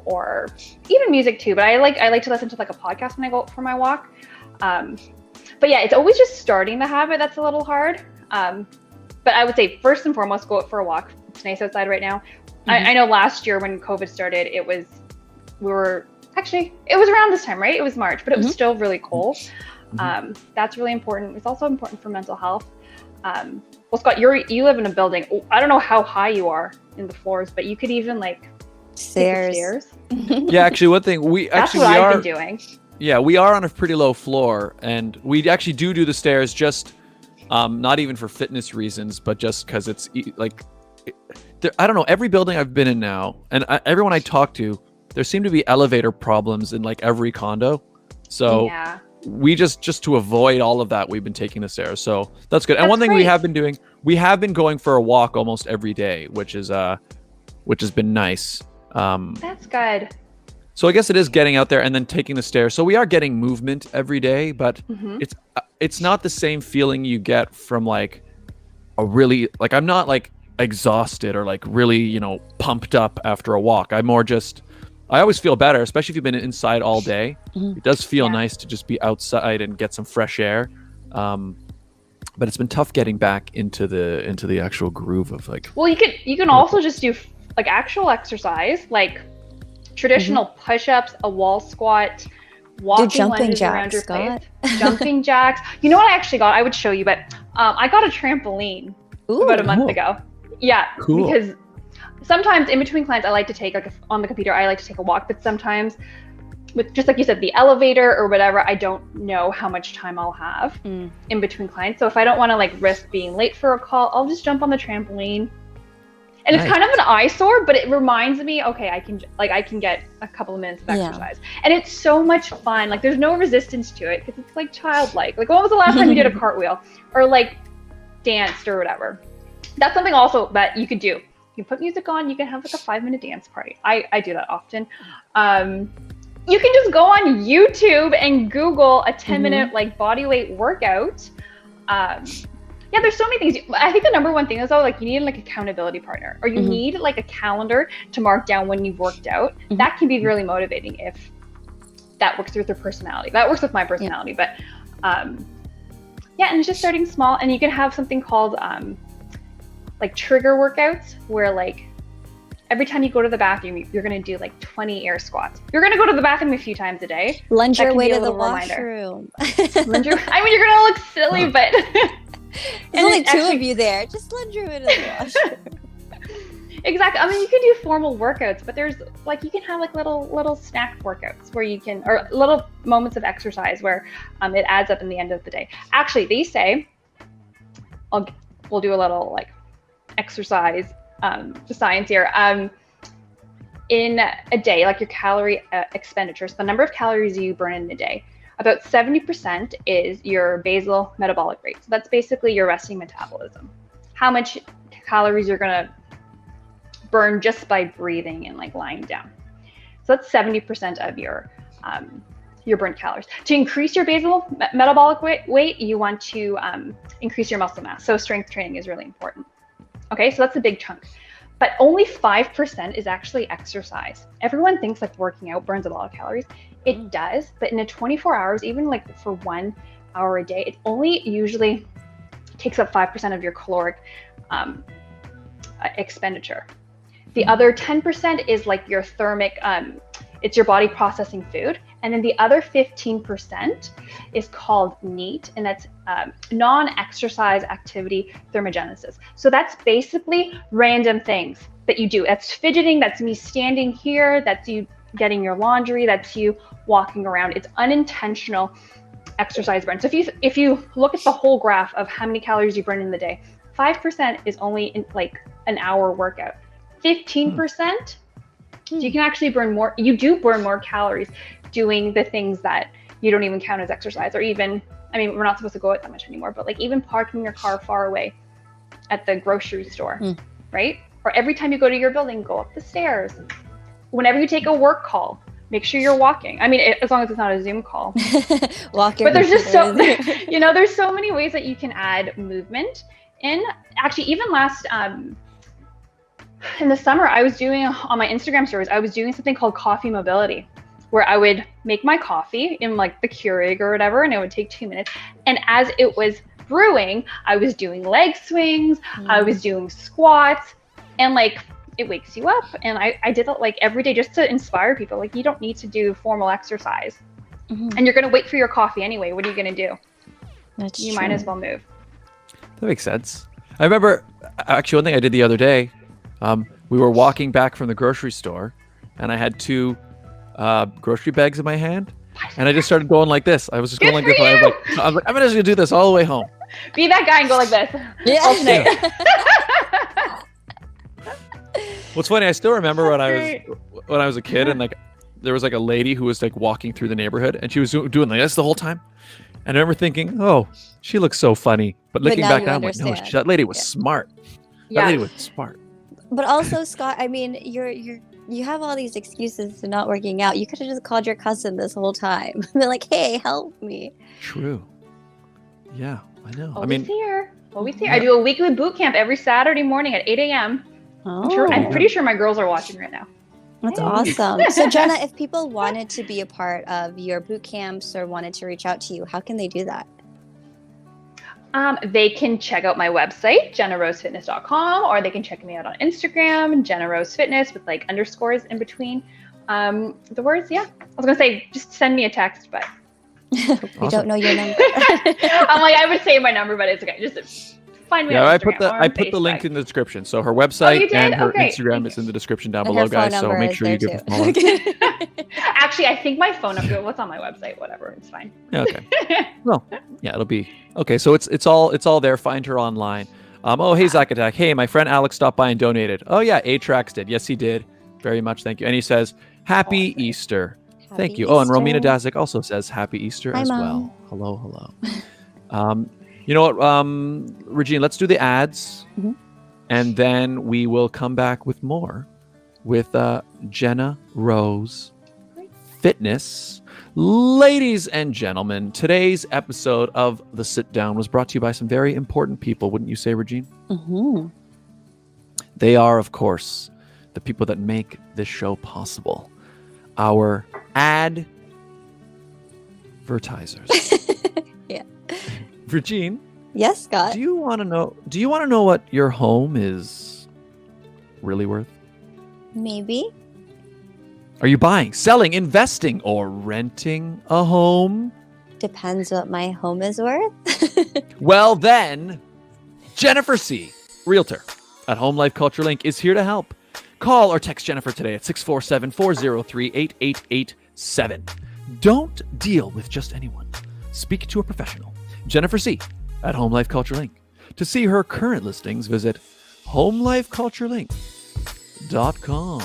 or even music too, but I like to listen to like a podcast when I go for my walk. But yeah, it's always just starting the habit that's a little hard. But I would say first and foremost, go out for a walk. It's nice outside right now. I know last year when COVID started, it was around this time, right? It was March, but it was still really cold. That's really important. It's also important for mental health. Well, Scott, you live in a building. I don't know how high you are in the floors, but you could even like Stairs. Yeah, actually, one thing That's what I've been doing. Yeah, we are on a pretty low floor, and we actually do the stairs just not even for fitness reasons, but just because it's like, I don't know, every building I've been in now, and everyone I talk to, there seem to be elevator problems in like every condo. So we just to avoid all of that, we've been taking the stairs. So that's good. And one thing we have been doing, we have been going for a walk almost every day, which has been nice. That's good. So I guess it is getting out there and then taking the stairs. So we are getting movement every day, but it's not the same feeling you get from like a really, like, I'm not like exhausted or like really, pumped up after a walk. I'm more just, I always feel better, especially if you've been inside all day. It does feel nice to just be outside and get some fresh air. But it's been tough getting back into the actual groove of like. Well, you can also just do like actual exercise, like traditional push-ups, a wall squat, walking lunges around your face, jumping jacks. You know what I actually got? I would show you, but I got a trampoline about a month ago. Yeah, Cool. because sometimes in between clients, I like to take, like on the computer, I like to take a walk, but sometimes with, just like you said, the elevator or whatever, I don't know how much time I'll have in between clients. So if I don't want to like risk being late for a call, I'll just jump on the trampoline. And Nice. it's kind of an eyesore, but it reminds me, okay, I can get a couple of minutes of exercise. And it's so much fun. Like there's no resistance to it because it's like childlike. Like when was the last time you did a cartwheel or like danced or whatever? That's something also that you could do. You put music on, you can have like a 5-minute dance party. I do that often. You can just go on YouTube and Google a 10-minute like body weight workout. Yeah, there's so many things. I think the number one thing is though, like you need like accountability partner, or you need like a calendar to mark down when you've worked out. That can be really motivating if that works with your personality. That works with my personality, but yeah, and it's just starting small. And you can have something called like trigger workouts, where like every time you go to the bathroom, you're going to do like 20 air squats. You're going to go to the bathroom a few times a day. Lunge That your can way be a to the little reminder. washroom. I mean, you're going to look silly, but There's only it two actually- of you there. Just lunge your way to the washroom. Exactly. I mean, you can do formal workouts, but there's like, you can have like little snack workouts where you can, or little moments of exercise where it adds up in the end of the day. Actually, they say, we'll do a little like exercise science here. In a day, like your calorie expenditures, the number of calories you burn in a day, about 70% is your basal metabolic rate. So that's basically your resting metabolism. How much calories you're gonna burn just by breathing and like lying down. So that's 70% of your burnt calories. To increase your basal metabolic weight, you want to increase your muscle mass. So strength training is really important. Okay, so that's a big chunk. But only 5% is actually exercise. Everyone thinks like working out burns a lot of calories. It does, but in a 24 hours, even like for 1 hour a day, it only usually takes up 5% of your caloric expenditure. The other 10% is like your thermic, it's your body processing food. And then the other 15% is called NEAT, and that's non-exercise activity thermogenesis. So that's basically random things that you do. That's fidgeting, that's me standing here, that's you getting your laundry, that's you walking around. It's unintentional exercise burn. So if you look at the whole graph of how many calories you burn in the day, 5% is only in like an hour workout. 15%, so you can actually burn more. You do burn more calories doing the things that you don't even count as exercise, or even, I mean, we're not supposed to go out that much anymore, but like even parking your car far away at the grocery store, right? Or every time you go to your building, go up the stairs. Whenever you take a work call, make sure you're walking. I mean, as long as it's not a Zoom call. Walking. But there's just there's so many ways that you can add movement in. Actually, even last, in the summer, I was doing on my Instagram stories, I was doing something called coffee mobility, where I would make my coffee in like the Keurig or whatever, and it would take 2 minutes. And as it was brewing, I was doing leg swings, I was doing squats, and like it wakes you up. And I did it like every day just to inspire people. Like you don't need to do formal exercise, and you're gonna wait for your coffee anyway. What are you gonna do? You might as well move. That makes sense. I remember actually one thing I did the other day. We were walking back from the grocery store, and I had 2 grocery bags in my hand, and I just started going like this. I was just going like this. I was like, I'm just gonna do this all the way home. Be that guy and go like this. Yeah. What's funny, I still remember when I was a kid, and like there was like a lady who was like walking through the neighborhood, and she was doing like this the whole time. And I remember thinking, oh, she looks so funny. But looking now back you now, I'm like, no, understand. that lady was smart. That lady was smart. But also, Scott, I mean, you have all these excuses to not working out. You could have just called your cousin this whole time. Been like, hey, help me. True. Yeah, I know. Always here. I do a weekly boot camp every Saturday morning at 8 a.m. Oh, I'm pretty sure my girls are watching right now. that's awesome. So, Jenna, if people wanted to be a part of your boot camps or wanted to reach out to you, how can they do that? They can check out my website, jennarosefitness.com, or they can check me out on Instagram, Jenna Rose Fitness, with like underscores in between the words. Yeah, I was gonna say just send me a text, but We don't know your number. I'm like, I would say my number, but it's okay. Just find me Yeah, on I Instagram put the link Facebook. in the description. So her website you did? and her Oh, great. Instagram Thank is in the description down And below, her phone guys. So number make is sure you there give them a follow. Actually, I think my phone number. What's on my website? Whatever, it's fine. Okay. Well, yeah, it'll be okay. So it's all there. Find her online. Oh, hey, Zack Attack. Hey, my friend Alex stopped by and donated. Oh yeah, Atrax did. Yes, he did. Very much, thank you. And he says, "Happy Awesome. Easter." Happy Thank you. Oh, and Romina Easter. Dazik also says Happy Easter Hi, as Mom. well. Hello. You know what, Regine? Let's do the ads, Mhm. and then we will come back with more with Jenna Rose Fitness. Ladies and gentlemen, today's episode of The Sit Down was brought to you by some very important people, wouldn't you say, Regine? Mm-hmm. They are, of course, the people that make this show possible. Our advertisers. Yeah. Regine, Yes, Scott. do you want to know what your home is really worth? Maybe. Are you buying, selling, investing, or renting a home? Depends what my home is worth. Well, then, Jennifer C., Realtor at Home Life Culture Link, is here to help. Call or text Jennifer today at 647-403-8887. Don't deal with just anyone. Speak to a professional. Jennifer C. at Home Life Culture Link. To see her current listings, visit homelifeculturelink.com.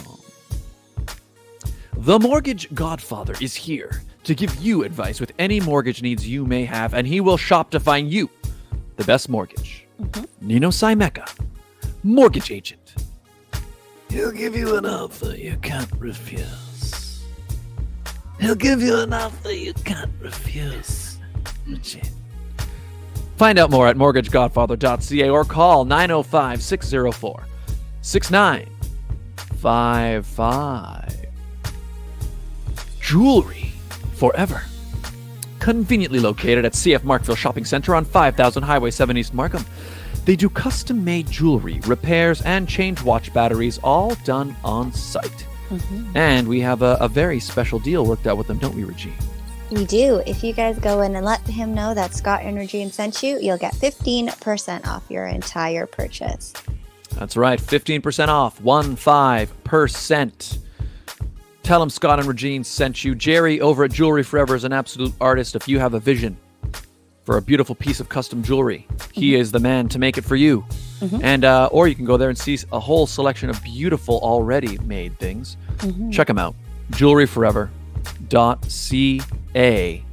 The Mortgage Godfather is here to give you advice with any mortgage needs you may have, and he will shop to find you the best mortgage. Nino Simeka, mortgage agent. He'll give you an offer you can't refuse. He'll give you an offer you can't refuse. Find out more at mortgagegodfather.ca or call 905-604-6955. Jewelry forever. Conveniently located at CF Markville Shopping Center on 5000 Highway 7 East Markham. They do custom-made jewelry, repairs, and change watch batteries, all done on site. And we have a very special deal worked out with them, don't we, Regine? We do. If you guys go in and let him know that Scott and Regine sent you, you'll get 15% off your entire purchase. That's right, 15% off, 15%. Tell him Scott and Regine sent you. Jerry over at Jewelry Forever is an absolute artist. If you have a vision for a beautiful piece of custom jewelry, he is the man to make it for you. And or you can go there and see a whole selection of beautiful already made things. Check him out, jewelryforever.ca.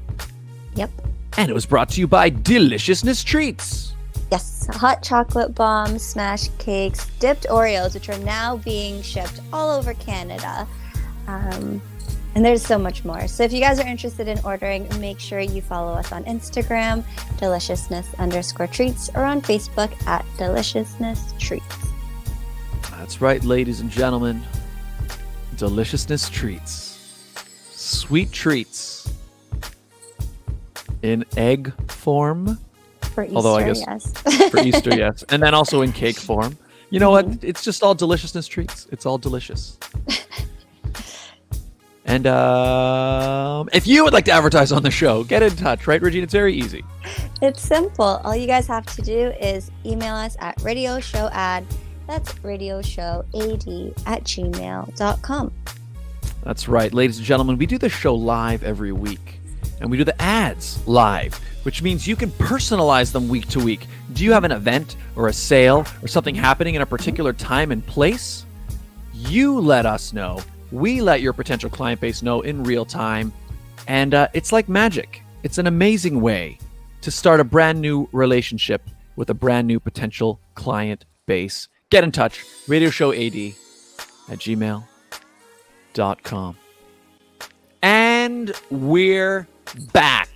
Yep. And it was brought to you by Deliciousness Treats. Yes, hot chocolate bombs, smash cakes, dipped Oreos, which are now being shipped all over Canada. And there's so much more. So if you guys are interested in ordering, make sure you follow us on Instagram, deliciousness_treats, or on Facebook at Deliciousness Treats. That's right, ladies and gentlemen. Deliciousness Treats. Sweet treats in egg form. For Easter, Although I guess yes. for Easter, yes. And then also in cake form. You know what? It's just all deliciousness treats. It's all delicious. And if you would like to advertise on the show, get in touch, right, Regine? It's very easy. It's simple. All you guys have to do is email us at radioshowad. That's radioshowad@gmail.com. That's right, ladies and gentlemen. We do the show live every week. And we do the ads live, which means you can personalize them week to week. Do you have an event or a sale or something happening in a particular time and place? You let us know. We let your potential client base know in real time. And it's like magic. It's an amazing way to start a brand new relationship with a brand new potential client base. Get in touch. radioshowad@gmail.com. And we're back.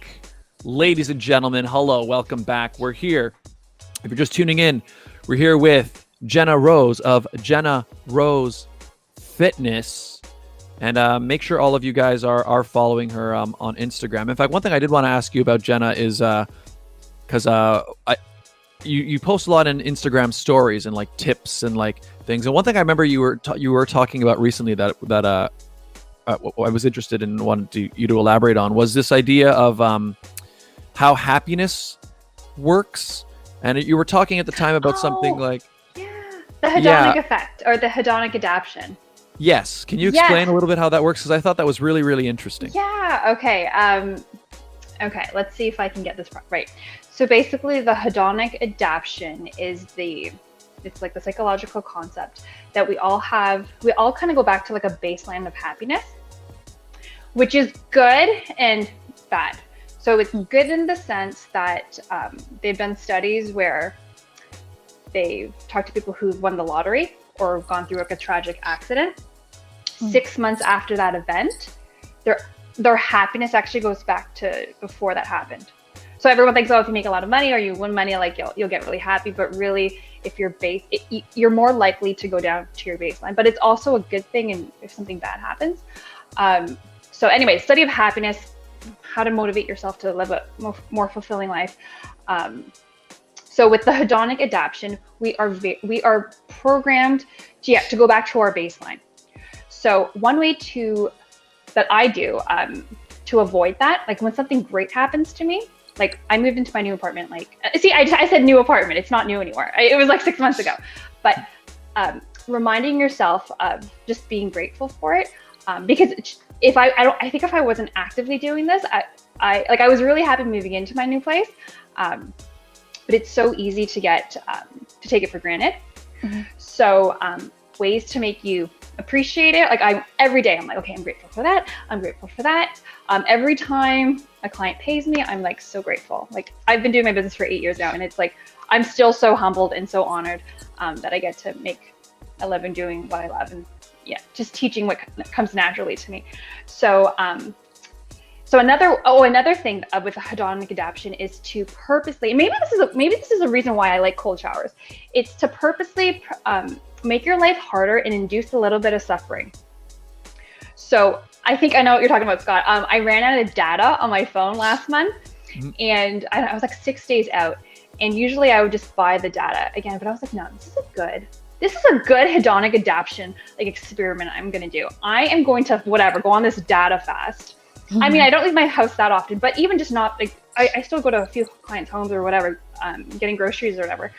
Ladies and gentlemen, hello. Welcome back. We're here. If you're just tuning in, we're here with Jenna Rose of Jenna Rose Fitness. And make sure all of you guys are following her on Instagram. In fact, one thing I did want to ask you about, Jenna, is because you post a lot in Instagram stories and like tips and like things. And one thing I remember you were talking about recently that I was interested in wanting you to elaborate on was this idea of how happiness works And you were talking at the time about something Oh, like, yeah. The hedonic Yeah. effect or the hedonic adaptation. yes. Can you Yes. explain a little bit how that works? Because I thought that was really, really interesting. Yeah, okay. Okay, let's see if I can get this right. So basically the hedonic adaptation is it's like the psychological concept that we all kind of go back to like a baseline of happiness, which is good and bad. So it's good in the sense that they've done studies where they've talked to people who've won the lottery or gone through like a tragic accident. 6 months after that event, their happiness actually goes back to before that happened. So everyone thinks, oh, if you make a lot of money or you win money, like you'll get really happy. But really, if you're more likely to go down to your baseline. But it's also a good thing, and if something bad happens. So anyway, study of happiness, how to motivate yourself to live a more fulfilling life. So with the hedonic adaptation, we are programmed to go back to our baseline. So one way that I do to avoid that, like when something great happens to me, like I moved into my new apartment, I said new apartment, it's not new anymore. It was like 6 months ago, but reminding yourself of just being grateful for it, because I think if I wasn't actively doing this, I was really happy moving into my new place, but it's so easy to take it for granted. Mm-hmm. So ways to make you appreciate it. Like every day I'm like, okay, I'm grateful for that. I'm grateful for that. Every time a client pays me, I'm like so grateful. Like I've been doing my business for 8 years now, and it's like I'm still so humbled and so honored that I get to make a living doing what I love, and just teaching what comes naturally to me. So another thing with hedonic adaptation is to purposely, and maybe this is a reason why I like cold showers. It's to purposely make your life harder and induce a little bit of suffering. So I think I know what you're talking about, Scott. I ran out of data on my phone last month, mm-hmm. and I was like 6 days out. And usually I would just buy the data again, but I was like, no, this is a good hedonic adaptation experiment I'm going to do. I am going to go on this data fast. Mm-hmm. I mean, I don't leave my house that often, but even just not I still go to a few clients' homes or whatever, getting groceries or whatever.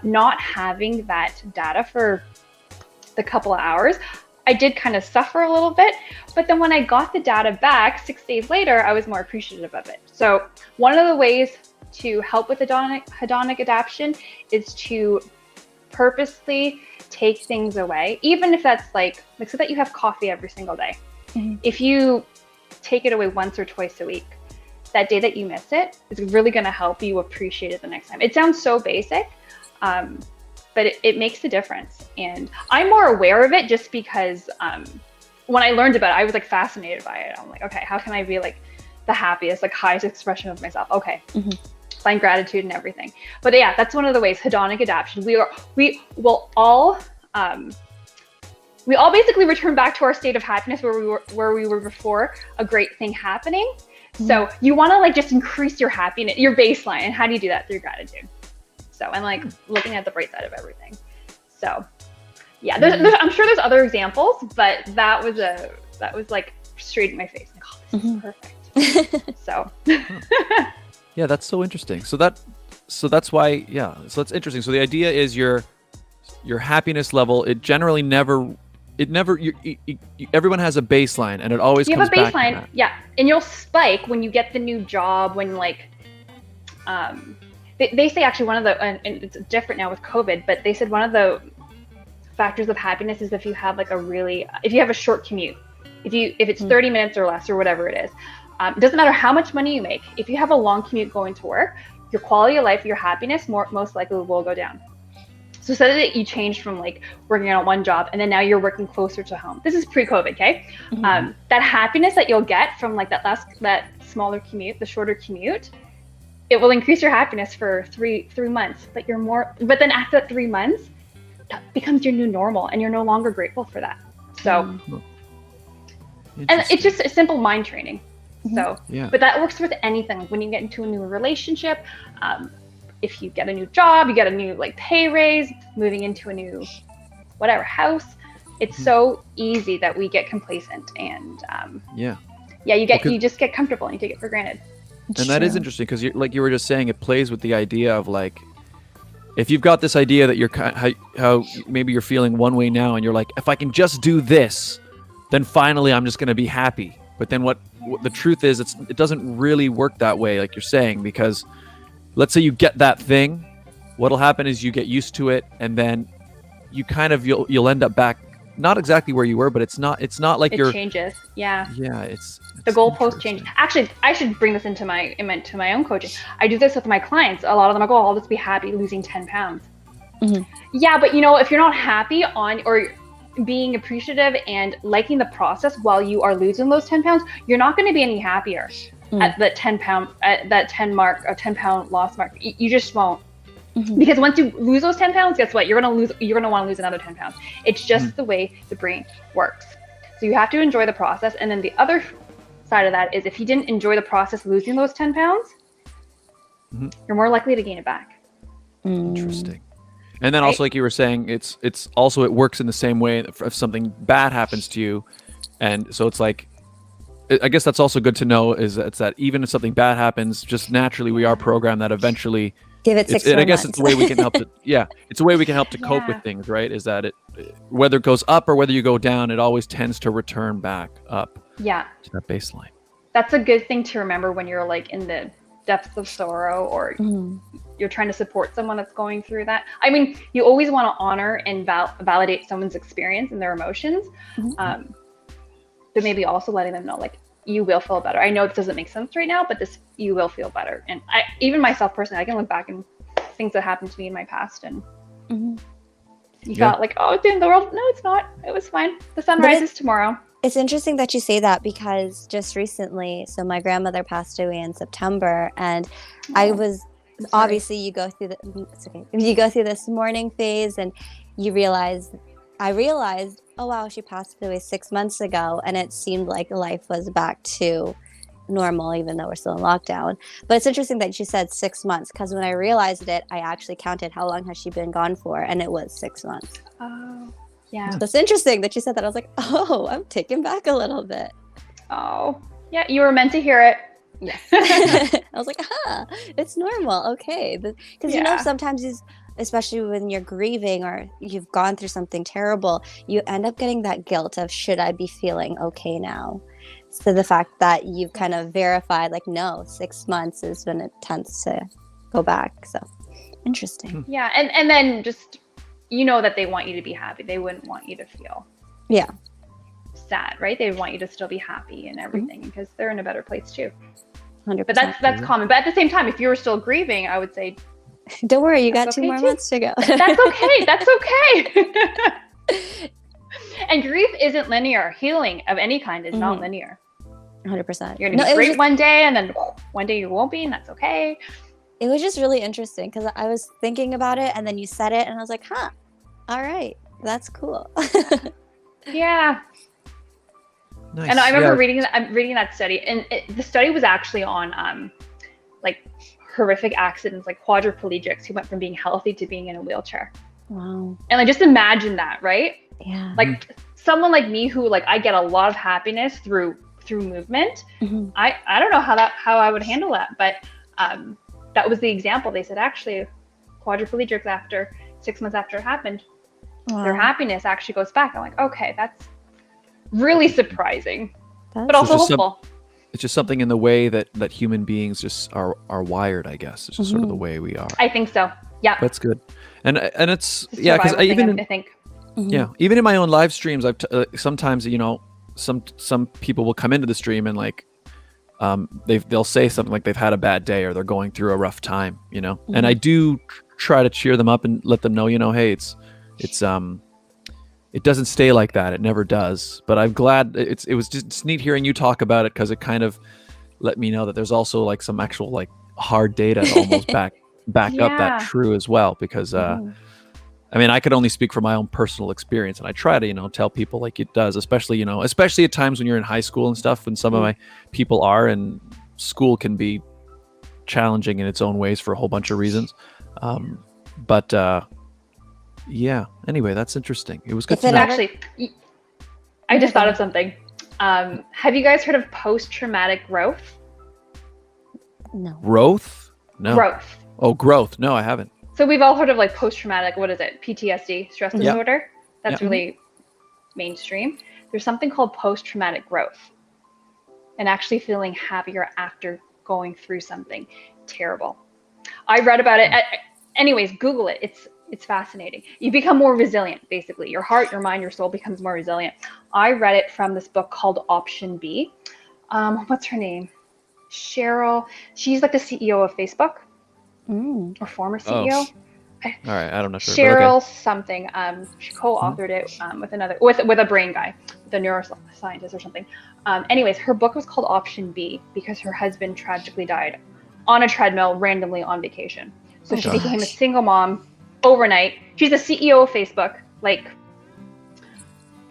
Not having that data for the couple of hours, I did kind of suffer a little bit. But then when I got the data back 6 days later, I was more appreciative of it. So one of the ways to help with hedonic adaptation is to purposely take things away, even if that's like so that you have coffee every single day. Mm-hmm. If you take it away once or twice a week, that day that you miss it is really going to help you appreciate it the next time. It sounds so basic, but it makes a difference. And I'm more aware of it just because when I learned about it, I was fascinated by it. I'm like, okay, how can I be the happiest, highest expression of myself? Okay. Mm-hmm. Find gratitude and everything. But yeah, that's one of the ways, hedonic adaptation. We all basically return back to our state of happiness where we were before a great thing happening. Mm-hmm. So you want to just increase your happiness, your baseline. And how do you do that? Through gratitude. So and looking at the bright side of everything. So yeah, I'm sure there's other examples, but that was straight in my face. Like, oh, this mm-hmm. is perfect. So yeah, that's so interesting. So that's why, yeah. So that's interesting. So the idea is your happiness level, it generally everyone has a baseline, and it always comes back. You have a baseline, yeah, and you'll spike when you get the new job. When they say actually one of the, and it's different now with COVID, but they said one of the factors of happiness is if you have if you have a short commute, if it's 30 minutes or less or whatever it is. It doesn't matter how much money you make. If you have a long commute going to work, your quality of life, your happiness most likely will go down. So say that you changed from working on one job and then now you're working closer to home. This is pre-COVID, okay? Mm-hmm. That happiness that you'll get from that smaller commute, the shorter commute, it will increase your happiness for three months. But then after 3 months, that becomes your new normal, and you're no longer grateful for that. So, and it's just a simple mind training. So, yeah. But that works with anything. When you get into a new relationship, if you get a new job, you get a new pay raise, moving into a new house, it's so easy that we get complacent and you just get comfortable and you take it for granted. And that is interesting because you were just saying, it plays with the idea of if you've got this idea that you're how maybe you're feeling one way now, and you're like, if I can just do this, then finally I'm just going to be happy. But then what the truth is, it doesn't really work that way, like you're saying, because let's say you get that thing, what'll happen is you get used to it, and then you kind of you'll end up back not exactly where you were, but it's not like It changes. Yeah. Yeah, it's The goalpost change. Actually, I should bring this into my own coaching. I do this with my clients. A lot of them are go, I'll just be happy losing 10 pounds. Mhm. Yeah, but if you're not happy or being appreciative and liking the process while you are losing those 10 pounds, you're not going to be any happier at that 10 pound loss mark. You just won't. Because once you lose those 10 pounds, guess what? You're going to want to lose another 10 pounds. It's just the way the brain works. So you have to enjoy the process. And then the other side of that is if you didn't enjoy the process losing those 10 pounds, you're more likely to gain it back. Interesting. And then also, like you were saying, it's also, it works in the same way if something bad happens to you. And so it's like, I guess that's also good to know, is that even if something bad happens, just naturally we are programmed that eventually Give it 6 and I guess months. it's a way we can help to it's a way we can help to cope with things, right? Is that whether it goes up or whether you go down, it always tends to return back up to that baseline. That's a good thing to remember when you're like in the depths of sorrow or you're trying to support someone that's going through that. I mean, you always want to honor and validate someone's experience and their emotions, but maybe also letting them know, like, you will feel better. I know this doesn't make sense right now, but you will feel better. And even myself personally, I can look back and things that happened to me in my past, and you felt like, oh, it's the end of the world. No, it's not. It was fine. The sun rises tomorrow. It's interesting that you say that, because just recently, so my grandmother passed away in September, and I was obviously you go through this mourning phase, and I realized, oh wow, she passed away 6 months ago, and it seemed like life was back to normal, even though we're still in lockdown. But it's interesting that you said 6 months, because when I realized it, I actually counted how long has she been gone for, and it was 6 months. Oh, yeah. So it's interesting that you said that. I was like, oh, I'm taken back a little bit. Oh, yeah, you were meant to hear it. Yes. I was like, it's normal. Okay. Because, sometimes especially when you're grieving or you've gone through something terrible, you end up getting that guilt of, should I be feeling okay now? So the fact that you've kind of verified, like, no, 6 months is when it tends to go back. So interesting. Yeah. And then just, that they want you to be happy. They wouldn't want you to feel sad, right? They want you to still be happy and everything, because they're in a better place too. 100%. But that's common. But at the same time, if you were still grieving, I would say, don't worry, you got 2 more months to go. That's okay. That's okay. And grief isn't linear. Healing of any kind is not linear. 100%. You're going to be great one day, and then one day you won't be, and that's okay. It was just really interesting, because I was thinking about it, and then you said it, and I was like, all right, that's cool. Yeah. Nice. And I remember reading that study, and the study was actually on like horrific accidents, like quadriplegics who went from being healthy to being in a wheelchair. Wow. And like, just imagine that, right? Yeah. Like someone like me who, like, I get a lot of happiness through movement. I don't know how I would handle that, but that was the example. They said actually quadriplegics, after 6 months after it happened, their happiness actually goes back. I'm like, okay, that's really surprising, but also hopeful. It's just something in the way that human beings just are wired, I guess. It's just sort of the way we are. I think so. Yeah. That's good. And it's because I think even in my own live streams, sometimes some people will come into the stream and like they'll say something like they've had a bad day or they're going through a rough time, and I do try to cheer them up and let them know, hey, it doesn't stay like that. It never does. But I'm glad it was just neat hearing you talk about it, because it kind of let me know that there's also like some actual like hard data to almost back up that true as well. Because I mean, I could only speak from my own personal experience, and I try to tell people like it does, especially at times when you're in high school and stuff, when some of my people are, and school can be challenging in its own ways for a whole bunch of reasons. Yeah. Anyway, that's interesting. It was good to know. Actually, I just thought of something. Have you guys heard of post-traumatic growth? No. Growth? No. Growth. Oh, growth. No, I haven't. So we've all heard of like post-traumatic, what is it? PTSD, stress disorder. That's really mainstream. There's something called post-traumatic growth, and actually feeling happier after going through something terrible. I read about it. Anyways, Google it. It's fascinating. You become more resilient, basically. Your heart, your mind, your soul becomes more resilient. I read it from this book called Option B. What's her name? Cheryl. She's like the CEO of Facebook, or former CEO. All right, I don't know. Cheryl something. She co-authored it with a brain guy, with a neuroscientist or something. Anyways, her book was called Option B because her husband tragically died on a treadmill randomly on vacation. So she became a single mom overnight. She's the CEO of Facebook,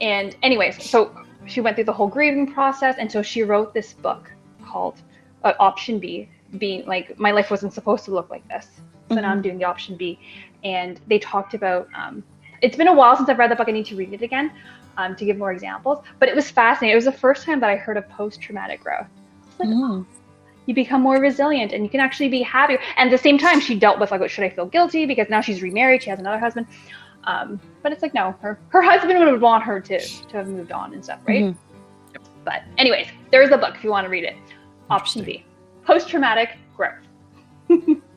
and anyways, so she went through the whole grieving process, and so she wrote this book called Option B, being like, my life wasn't supposed to look like this. So now I'm doing the Option B. And they talked about, it's been a while since I've read the book. I need to read it again to give more examples. But it was fascinating. It was the first time that I heard of post-traumatic growth. It's like, you become more resilient and you can actually be happier. And at the same time, she dealt with like, should I feel guilty? Because now she's remarried. She has another husband. But it's like, no, her husband would want her to have moved on and stuff, right? But anyways, there's the book if you want to read it. Option B, post-traumatic growth.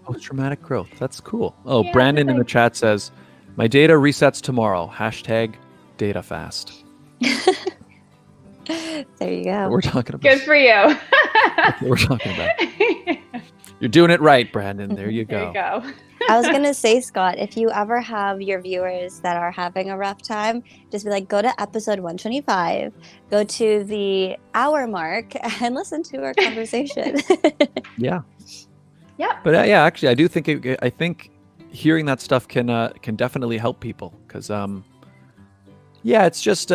Post-traumatic growth. That's cool. Oh, yeah, Brandon in the chat says, my data resets tomorrow. #data fast. There you go. We're talking about. Good for you. That's what we're talking about. You're doing it right, Brandon. There you go. There you go. I was going to say, Scott, if you ever have your viewers that are having a rough time, just be like, go to episode 125, go to the hour mark and listen to our conversation. Yeah. Yeah. But yeah, actually, I do think I think hearing that stuff can definitely help people because yeah, it's just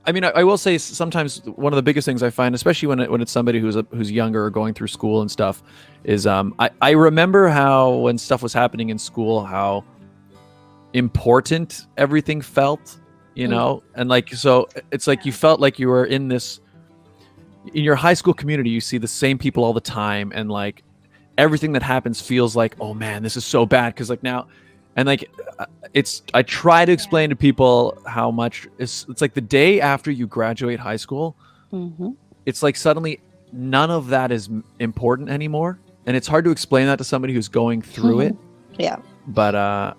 I mean, I will say sometimes one of the biggest things I find, especially when it's somebody who's younger or going through school and stuff, is I remember how when stuff was happening in school, how important everything felt, you know, and like so it's like you felt like you were in your high school community. You see the same people all the time, and like everything that happens feels like, oh man, this is so bad because like now. And like, I try to explain to people how much it's like the day after you graduate high school, it's like suddenly none of that is important anymore. And it's hard to explain that to somebody who's going through it. Yeah. But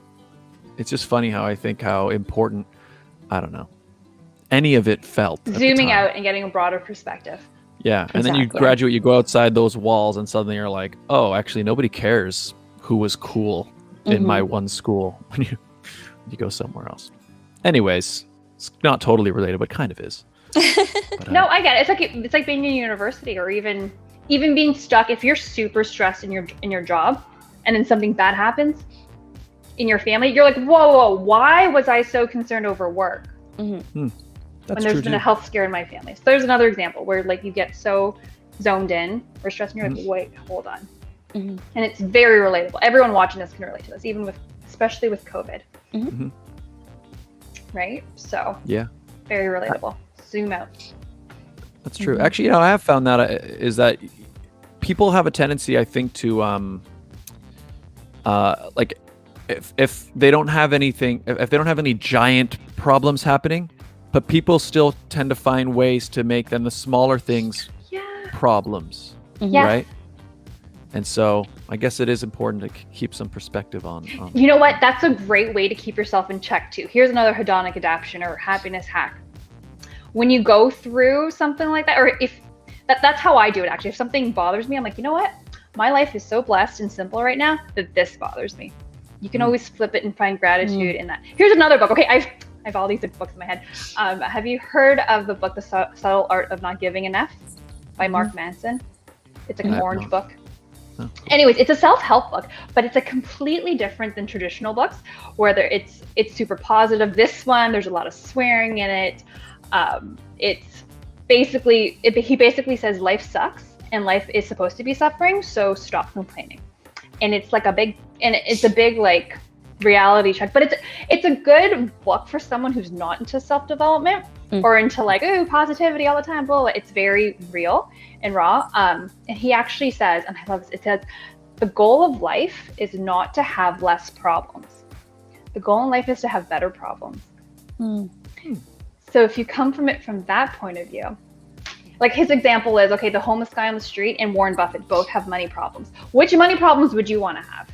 it's just funny how I think how important, I don't know, any of it felt. Zooming out and getting a broader perspective. Yeah. And then you graduate, you go outside those walls and suddenly you're like, oh, actually nobody cares who was cool in my one school when you go somewhere else. Anyways, it's not totally related, but kind of is. But, no, I get it. It's like being in university, or even being stuck. If you're super stressed in your job, and then something bad happens in your family, you're like, whoa, why was I so concerned over work? That's when there's been a health scare in my family. So there's another example where like you get so zoned in or stressed, and you're like, wait, hold on. And it's very relatable. Everyone watching this can relate to this, especially with COVID. Right? So yeah, very relatable. Zoom out. That's true. Actually, you know, I have found that is that people have a tendency, I think, to like if they don't have anything, if they don't have any giant problems happening, but people still tend to find ways to make them the smaller things problems, right? And so I guess it is important to keep some perspective on. You know what? That's a great way to keep yourself in check too. Here's another hedonic adaptation or happiness hack. When you go through something like that, or if that's how I do it actually. If something bothers me, I'm like, you know what? My life is so blessed and simple right now that this bothers me. You can always flip it and find gratitude in that. Here's another book. Okay, I have all these books in my head. Have you heard of the book, The Subtle Art of Not Giving Enough by Mark Manson? It's like an orange book. Anyways, it's a self-help book, but it's a completely different than traditional books, where it's super positive. This one, there's a lot of swearing in it. It's basically, he basically says life sucks and life is supposed to be suffering, so stop complaining. And it's like a big like reality check, but it's a good book for someone who's not into self-development or into like, oh, positivity all the time, blah, blah. It's very real and raw. And he actually says, and I love this, it says, the goal of life is not to have less problems. The goal in life is to have better problems. So if you come from it from that point of view, like his example is, okay, the homeless guy on the street and Warren Buffett both have money problems. Which money problems would you want to have?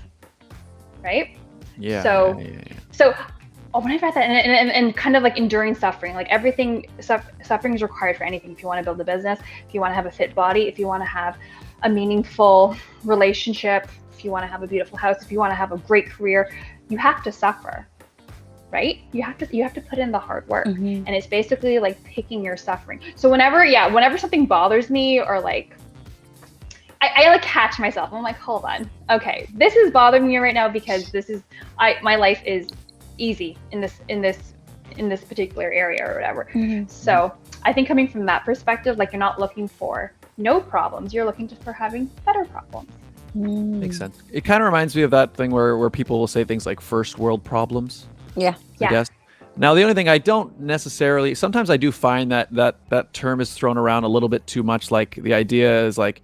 Right? Yeah. So, when I read that, and kind of like enduring suffering, like everything, suffering is required for anything. If you want to build a business, if you want to have a fit body, if you want to have a meaningful relationship, if you want to have a beautiful house, if you want to have a great career, you have to suffer, right? You have to put in the hard work. And it's basically like picking your suffering. So whenever something bothers me, or like, I like catch myself. I'm like, hold on. Okay, this is bothering me right now because my life is easy in this particular area or whatever. So I think coming from that perspective, like you're not looking for no problems, you're looking for having better problems. Makes sense. It kind of reminds me of that thing where people will say things like first world problems. Yeah. I guess. Now, the only thing I don't necessarily, sometimes I do find that term is thrown around a little bit too much. Like the idea is like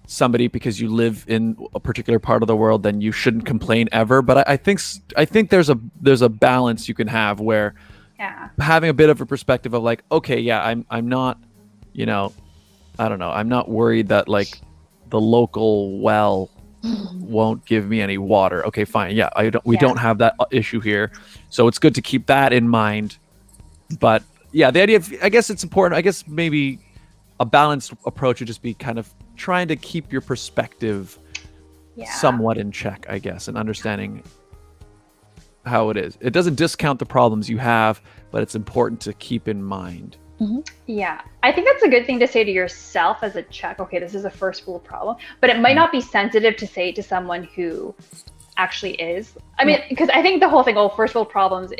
somebody, because you live in a particular part of the world, then you shouldn't complain ever. But I think there's a balance you can have where having a bit of a perspective of like, okay, yeah, I'm not, I don't know, I'm not worried that like the local well won't give me any water. Okay, fine. Yeah, we don't have that issue here. So it's good to keep that in mind. But yeah, the idea of, I guess it's important. I guess maybe a balanced approach would just be kind of trying to keep your perspective somewhat in check, I guess, and understanding how it is. It doesn't discount the problems you have, but it's important to keep in mind. Yeah, I think that's a good thing to say to yourself as a check. Okay, this is a first world problem, but it might not be sensitive to say to someone who actually is. I mean, because I think the whole thing, first world problems,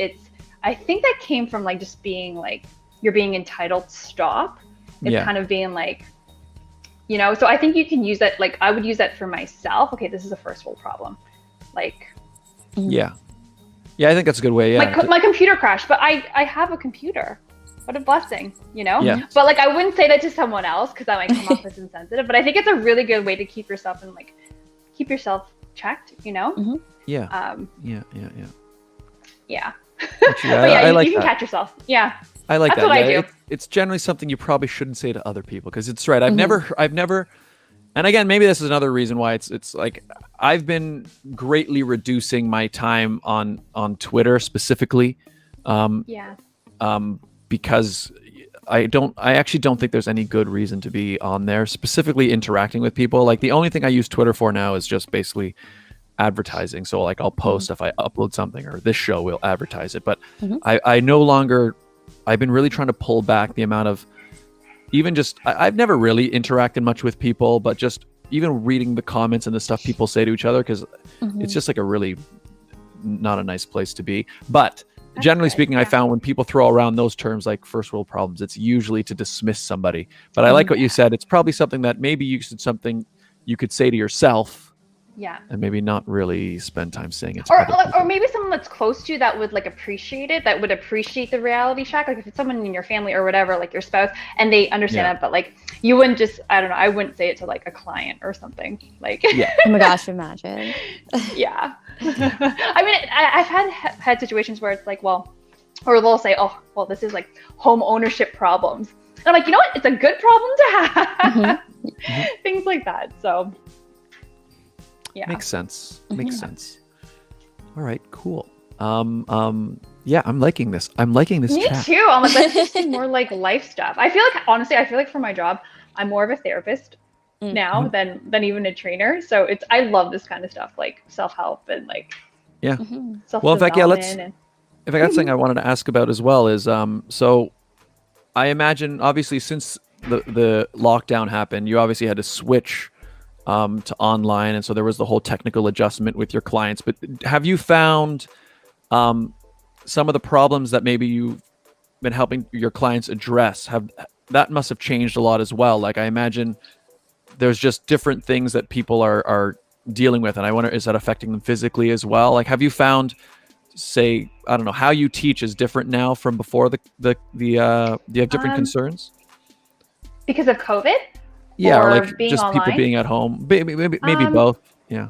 I think that came from like just being like, you're being entitled, stop. It's kind of being like, so I think you can use that. Like I would use that for myself. Okay, this is a first world problem. Like, yeah, I think that's a good way. Yeah, my computer crashed, but I have a computer. What a blessing, Yeah. But like, I wouldn't say that to someone else because that might come off as insensitive. But I think it's a really good way to keep yourself checked, Yeah. Yeah. Actually, But I like you can that. catch yourself. Yeah. I like That's that. what Yeah, I do. It's generally something you probably shouldn't say to other people, because it's right. I've never, and again, maybe this is another reason why it's like I've been greatly reducing my time on Twitter specifically. Because I actually don't think there's any good reason to be on there, specifically interacting with people. Like the only thing I use Twitter for now is just basically advertising. So like I'll post if I upload something, or this show will advertise it. But I no longer, I've been really trying to pull back the amount of, even just, I've never really interacted much with people, but just even reading the comments and the stuff people say to each other, because it's just like a really not a nice place to be. But generally speaking, I found when people throw around those terms like first world problems, it's usually to dismiss somebody. But I like what you said. It's probably something that maybe something you could say to yourself. Yeah. And maybe not really spend time saying it to other people. Or maybe someone that's close to you that would like appreciate it, that would appreciate the reality check. Like if it's someone in your family or whatever, like your spouse, and they understand it, but like you wouldn't just, I don't know, I wouldn't say it to like a client or something. Like Oh my gosh, imagine. Yeah. I mean, I've had situations where it's like, well, or they'll say, oh, well, this is like home ownership problems. And I'm like, you know what? It's a good problem to have. Things like that. So yeah. Makes sense. Makes sense. All right, cool. Yeah, I'm liking this. I'm liking this Me chat. too. I'm like, let's just do more like life stuff. I feel like, honestly, for my job, I'm more of a therapist now than even a trainer. So I love this kind of stuff, like self-help and like Well, in fact, if I got something I wanted to ask about as well is, so I imagine obviously since the lockdown happened, you obviously had to switch to online, and so there was the whole technical adjustment with your clients. But have you found some of the problems that maybe you've been helping your clients address, that must have changed a lot as well? Like I imagine there's just different things that people are dealing with, and I wonder, is that affecting them physically as well? Like have you found, say, I don't know, how you teach is different now from before do you have different concerns because of COVID? Yeah, or or like being just online? people being at home. Maybe both. Yeah.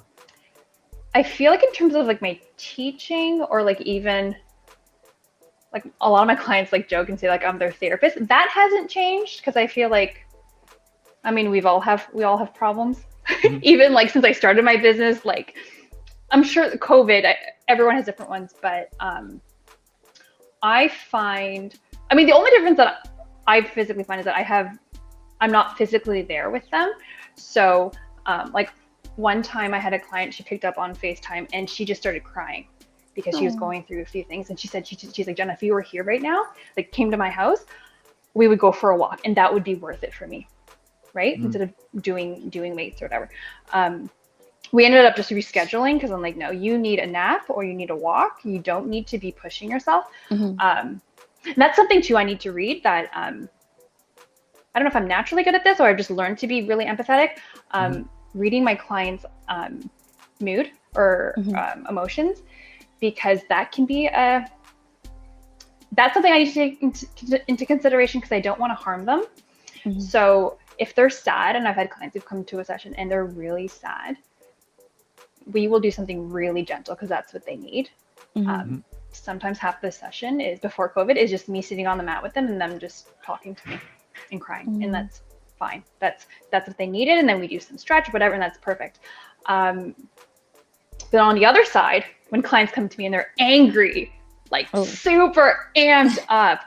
I feel like in terms of like my teaching, or like even like a lot of my clients like joke and say like I'm their therapist. That hasn't changed because I feel like, I mean, we all have problems. Even like since I started my business, like I'm sure COVID, everyone has different ones, but I find, I mean, the only difference that I physically find is that I'm not physically there with them. So like one time I had a client, she picked up on FaceTime and she just started crying because she was going through a few things. And she said, she's like, Jenna, if you were here right now, like came to my house, we would go for a walk and that would be worth it for me. Right? Instead of doing weights or whatever. We ended up just rescheduling because I'm like, no, you need a nap or you need a walk. You don't need to be pushing yourself. And that's something too I need to read, that I don't know if I'm naturally good at this or I've just learned to be really empathetic. Reading my clients' mood or emotions, because that can be that's something I need to take into consideration because I don't want to harm them. So if they're sad, and I've had clients who've come to a session and they're really sad, we will do something really gentle because that's what they need. Sometimes half the session is, before COVID, is just me sitting on the mat with them and them just talking to me and crying. And that's fine. That's what they needed. And then we do some stretch, whatever, and that's perfect. But on the other side, when clients come to me and they're angry, like super amped up,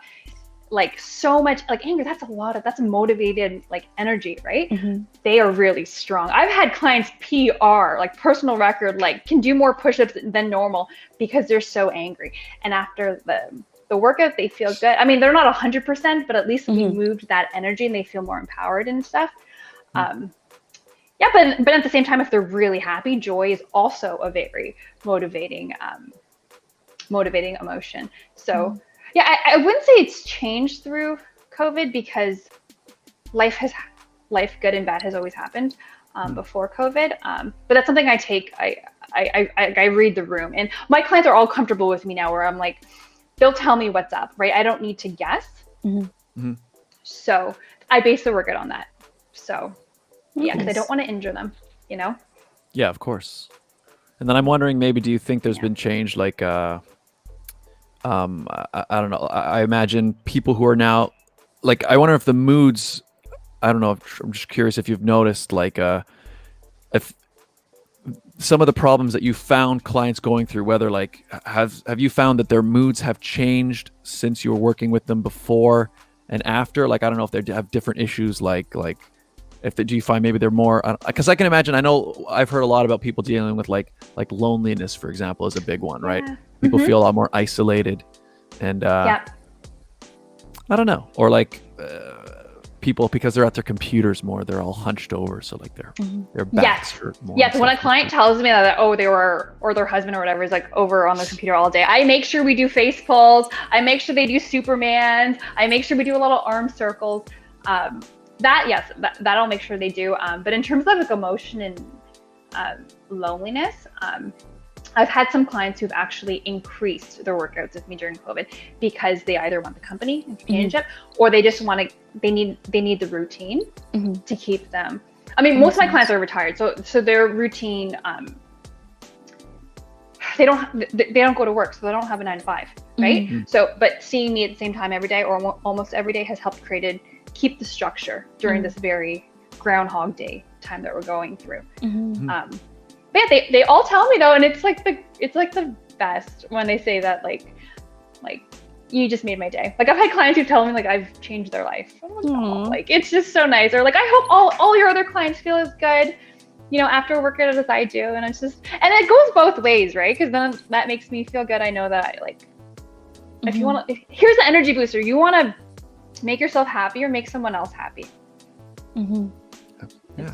like so much like anger, that's a motivated like energy, right? They are really strong. I've had clients PR, like personal record, like can do more push-ups than normal because they're so angry. And after the workout, they feel good. I mean, they're not 100%, but at least we moved that energy and they feel more empowered and stuff. Yeah, but at the same time, if they're really happy, joy is also a very motivating emotion. So yeah, I wouldn't say it's changed through COVID because life good and bad has always happened before COVID. But that's something I take. I read the room, and my clients are all comfortable with me now, where I'm like, they'll tell me what's up, right? I don't need to guess. So I base the workout on that. So yeah, because I don't want to injure them, you know? Yeah, of course. And then I'm wondering, maybe, do you think there's been change, like I don't know. I imagine people who are now, like, I wonder if the moods, I don't know, I'm just curious if you've noticed, like, if some of the problems that you found clients going through, whether like, have you found that their moods have changed since you were working with them before and after? Like, I don't know if they have different issues, like if do you find maybe they're more, because I can imagine, I know I've heard a lot about people dealing with like loneliness, for example, is a big one, right? People feel a lot more isolated, and I don't know, or like people, because they're at their computers more, they're all hunched over, so like their backs hurt more. Yes, when a client tells me that or their husband or whatever is like over on the computer all day, I make sure we do face pulls. I make sure they do Supermans. I make sure we do a lot of arm circles. That'll make sure they do. But in terms of like emotion and loneliness, I've had some clients who've actually increased their workouts with me during COVID because they either want the company and companionship, or they just they need the routine to keep them. I mean, most of my clients are retired, so their routine, they don't go to work, so they don't have a 9 to 5, right? So, but seeing me at the same time every day or almost every day has helped keep the structure during this very Groundhog Day time that we're going through. But yeah, they all tell me though, and it's like the best when they say that, like you just made my day. Like, I've had clients who tell me like I've changed their life. Like, it's just so nice. Or like, I hope all your other clients feel as good, you know, after a workout as I do. And it's just, and it goes both ways, right? Because then that makes me feel good. I know that if you want to, here's the energy booster. You want to make yourself happy or make someone else happy. Yeah,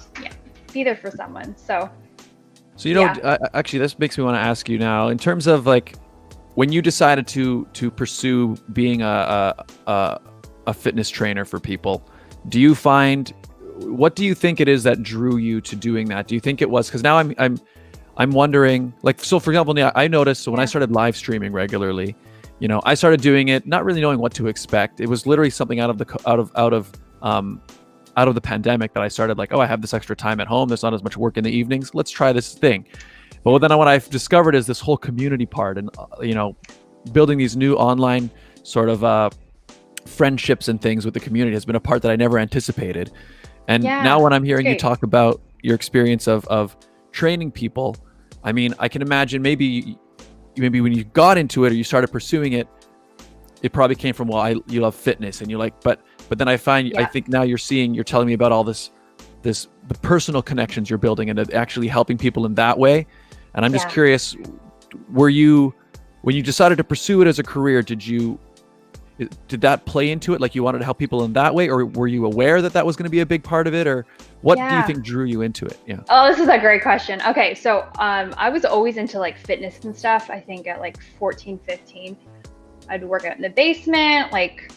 be there for someone. So you know, actually, this makes me want to ask you now, in terms of like, when you decided to pursue being a fitness trainer for people, what do you think it is that drew you to doing that? Do you think it was, because now I'm wondering, like, so for example, I noticed, so when I started live streaming regularly, you know, I started doing it not really knowing what to expect. It was literally something out of the pandemic that I started, like, oh, I have this extra time at home. There's not as much work in the evenings. Let's try this thing. But then what I've discovered is this whole community part, and building these new online sort of friendships and things with the community has been a part that I never anticipated. And now when I'm hearing you talk about your experience of training people, I mean, I can imagine maybe when you got into it or you started pursuing it, it probably came from, you love fitness and you're like, but then I think now you're telling me about all the personal connections you're building and actually helping people in that way. And I'm just curious, when you decided to pursue it as a career, did that play into it? Like you wanted to help people in that way, or were you aware that was going to be a big part of it, or what do you think drew you into it? Yeah. Oh, this is a great question. Okay. So, I was always into like fitness and stuff. I think at like 14, 15, I'd work out in the basement. Like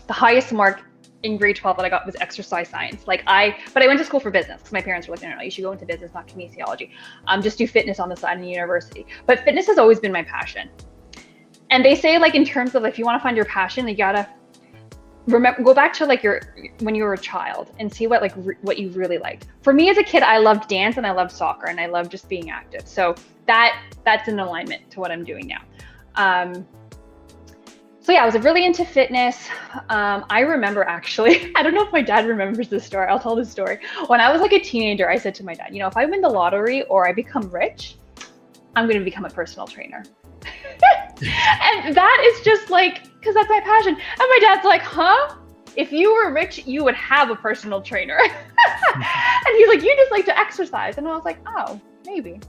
the highest mark in grade 12 that I got was exercise science. But I went to school for business because my parents were like, no, you should go into business, not kinesiology. Just do fitness on the side in university. But fitness has always been my passion. And they say, like, in terms of if you want to find your passion, you gotta go back to like when you were a child and see what you really liked. For me as a kid, I loved dance and I loved soccer and I loved just being active. So that's in alignment to what I'm doing now. So yeah, I was really into fitness. I remember actually, I don't know if my dad remembers this story. I'll tell this story. When I was like a teenager, I said to my dad, if I win the lottery or I become rich, I'm going to become a personal trainer. And that is just because that's my passion. And my dad's like, huh? If you were rich, you would have a personal trainer. And he's like, you just like to exercise. And I was like, oh, maybe.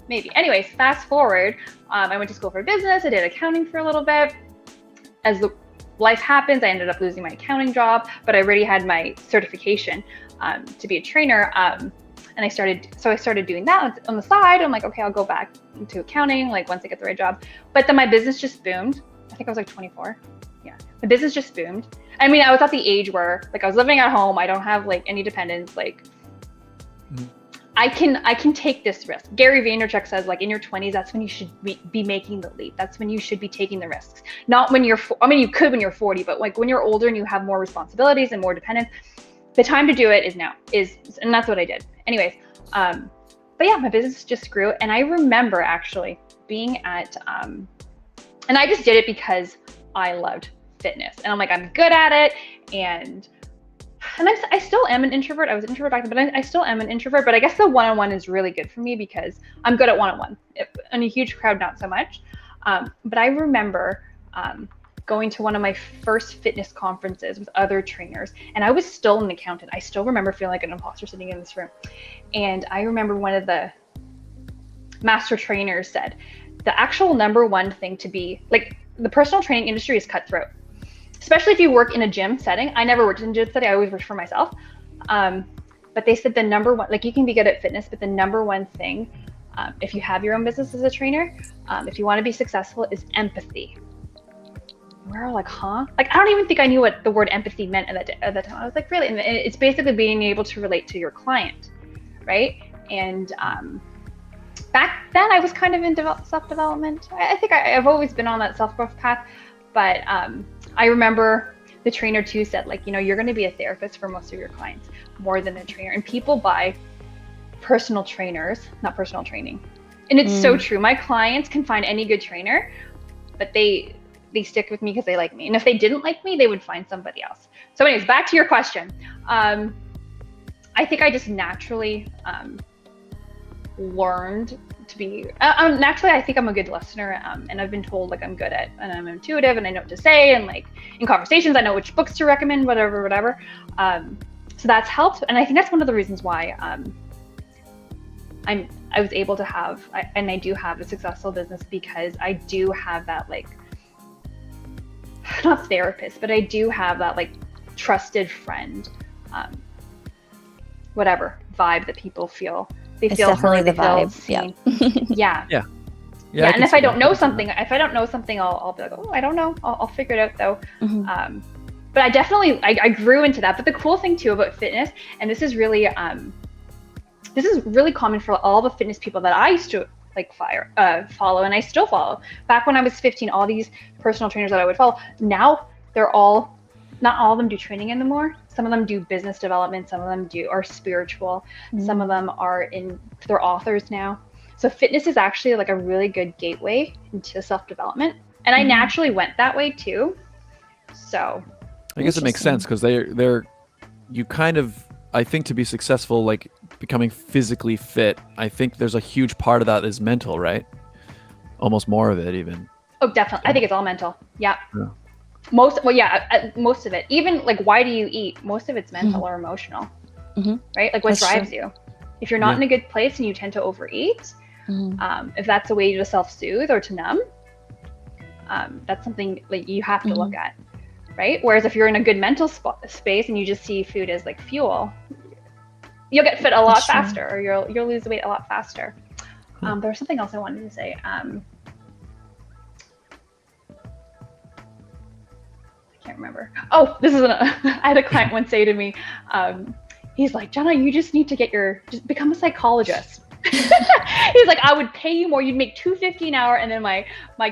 Anyways, fast forward. I went to school for business. I did accounting for a little bit. As life happens, I ended up losing my accounting job, but I already had my certification to be a trainer. And I started doing that on the side. I'm like, okay, I'll go back into accounting, once I get the right job. But then my business just boomed. I think I was like 24. Yeah. The business just boomed. I mean, I was at the age where I was living at home. I don't have any dependents. I can take this risk. Gary Vaynerchuk says in your 20s, that's when you should be making the leap. That's when you should be taking the risks. Not when you could when you're 40, but when you're older and you have more responsibilities and more dependence, the time to do it is now. And that's what I did. Anyways, but yeah, my business just grew. And I remember actually being at, and I just did it because I loved fitness. And I'm like, I'm good at it. And I still am an introvert. I was an introvert back then, but I still am an introvert. But I guess the one-on-one is really good for me because I'm good at one-on-one. In a huge crowd, not so much. But I remember going to one of my first fitness conferences with other trainers, and I was still an accountant. I still remember feeling like an imposter sitting in this room. And I remember one of the master trainers said, the actual number one thing to be, the personal training industry is cutthroat. Especially if you work in a gym setting. I never worked in a gym setting. I always worked for myself. But they said the number one, you can be good at fitness, but the number one thing, if you have your own business as a trainer, if you want to be successful, is empathy. We're all like, huh? I don't even think I knew what the word empathy meant at that time. I was like, really? And it's basically being able to relate to your client, right? And back then I was kind of in self-development. I think I've always been on that self-growth path, but I remember the trainer too said, you're going to be a therapist for most of your clients more than a trainer. And people buy personal trainers, not personal training. And it's so true. My clients can find any good trainer, but they stick with me because they like me. And if they didn't like me, they would find somebody else. So anyways, back to your question. I think I just naturally learned to be naturally. I think I'm a good listener, and I've been told I'm good at, and I'm intuitive, and I know what to say, and in conversations I know which books to recommend, whatever. So that's helped, and I think that's one of the reasons why I was able to have, and I do have a successful business, because I do have that not therapist, but I do have that trusted friend, whatever vibe that people feel. It's feel definitely heard, the vibe. Yeah. Yeah. And if I don't know something, I'll be like, oh, I don't know. I'll figure it out though. Mm-hmm. But I definitely, I grew into that. But the cool thing too about fitness, and this is really common for all the fitness people that I used to follow, and I still follow. Back when I was 15, all these personal trainers that I would follow, now not all of them do training anymore. Some of them do business development. Some of them are spiritual. Some of them they're authors now. So fitness is actually like a really good gateway into self-development. And I naturally went that way too. So I guess it makes sense because you kind of, I think to be successful, like becoming physically fit, I think there's a huge part of that is mental, right? Almost more of it even. Oh, definitely. I think it's all mental. Yeah. Most of it. Even like, why do you eat? Most of it's mental or emotional, right? Like what drives you. If you're not in a good place and you tend to overeat, if that's a way to self-soothe or to numb, that's something like you have to look at, right? Whereas if you're in a good mental space and you just see food as like fuel, you'll get fit a lot faster, or you'll lose weight a lot faster. There was something else I wanted to say. I can't remember. Oh, I had a client once say to me, he's like, Jenna, you just need to just become a psychologist. He's like, I would pay you more. You'd make $250 an hour, and then my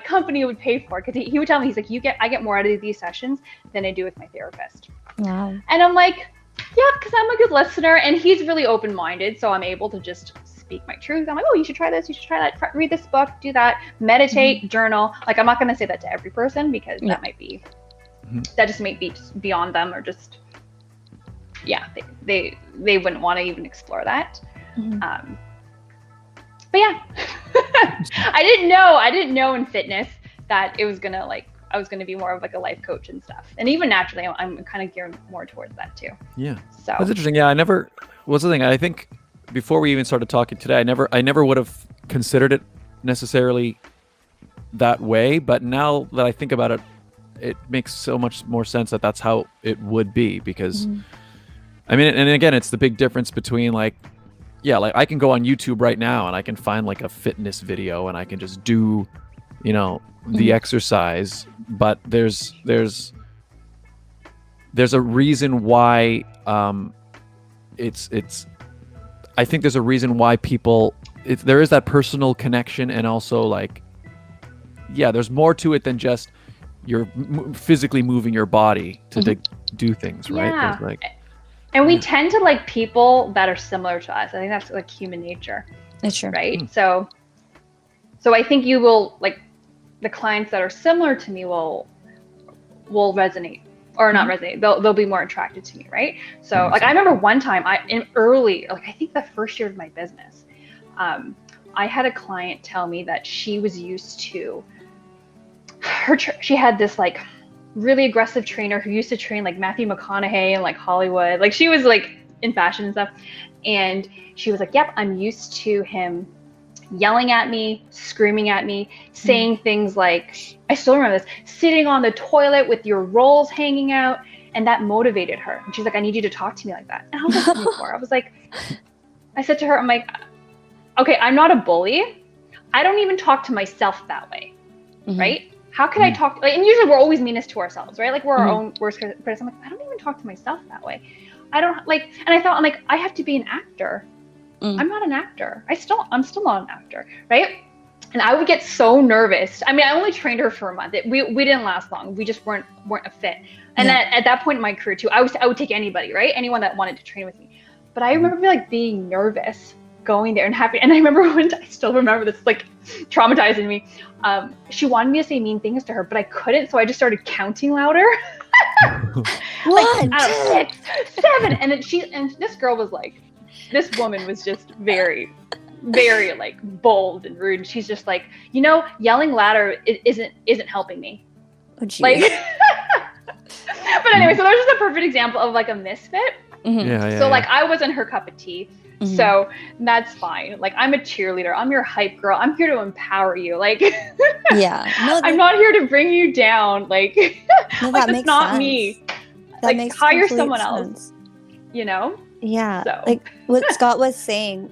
company would pay for it. Because he would tell me, he's like, I get more out of these sessions than I do with my therapist. Wow. And I'm like, yeah, because I'm a good listener, and he's really open-minded, so I'm able to just speak my truth. I'm like, oh, you should try this, you should try that, read this book, do that, meditate, journal. Like, I'm not going to say that to every person because that might be, that just might be just beyond them, or just, they wouldn't want to even explore that. But yeah, I didn't know in fitness that it was gonna I was gonna be more of like a life coach and stuff. And even naturally, I'm kind of geared more towards that too. Yeah. So that's interesting. Yeah, what's the thing? I think before we even started talking today, I never would have considered it necessarily that way. But now that I think about it, it makes so much more sense that that's how it would be. Because, I mean, and again, it's the big difference between like I can go on YouTube right now and I can find like a fitness video and I can just do, the exercise. But there's a reason why I think there's a reason why people, there is that personal connection, and also like, there's more to it than just you're physically moving your body to do things, right? There's and we tend to like people that are similar to us. I think that's like human nature. That's true. Right? So I think you will, like, the clients that are similar to me will resonate, or not resonate. They'll be more attracted to me, right? So like I remember one time I think the first year of my business, I had a client tell me that she was used to she had this like really aggressive trainer who used to train like Matthew McConaughey and like Hollywood. Like she was like in fashion and stuff. And she was like, yep, I'm used to him yelling at me, screaming at me, saying things like, I still remember this, sitting on the toilet with your rolls hanging out. And that motivated her. And she's like, I need you to talk to me like that. And I was like, before, I said to her, I'm like, okay, I'm not a bully. I don't even talk to myself that way, right? How can I talk? And usually we're always meanest to ourselves, right? Like we're our own worst critics. I'm like, I don't even talk to myself that way. I don't and I thought, I'm like, I have to be an actor. I'm not an actor. I'm still not an actor, right? And I would get so nervous. I mean, I only trained her for a month. We didn't last long. We just weren't a fit. And at that point in my career too, I would take anybody, right? Anyone that wanted to train with me. But I remember like being nervous going there and happy. And I remember I still remember this, like traumatizing me. She wanted me to say mean things to her, but I couldn't. So I just started counting louder. 1, 2, 6, 7. And then this girl was like, this woman was just very, very like bold and rude. And she's just like, yelling louder isn't helping me. Oh, geez. Like, but anyway, so that was just a perfect example of like a misfit. So like I wasn't her cup of tea. So that's fine. Like I'm a cheerleader. I'm your hype girl. I'm here to empower you. Like, I'm not here to bring you down. Like, like that's not sense. Me. That like makes hire someone sense. else. Yeah. So. Like what Scott was saying,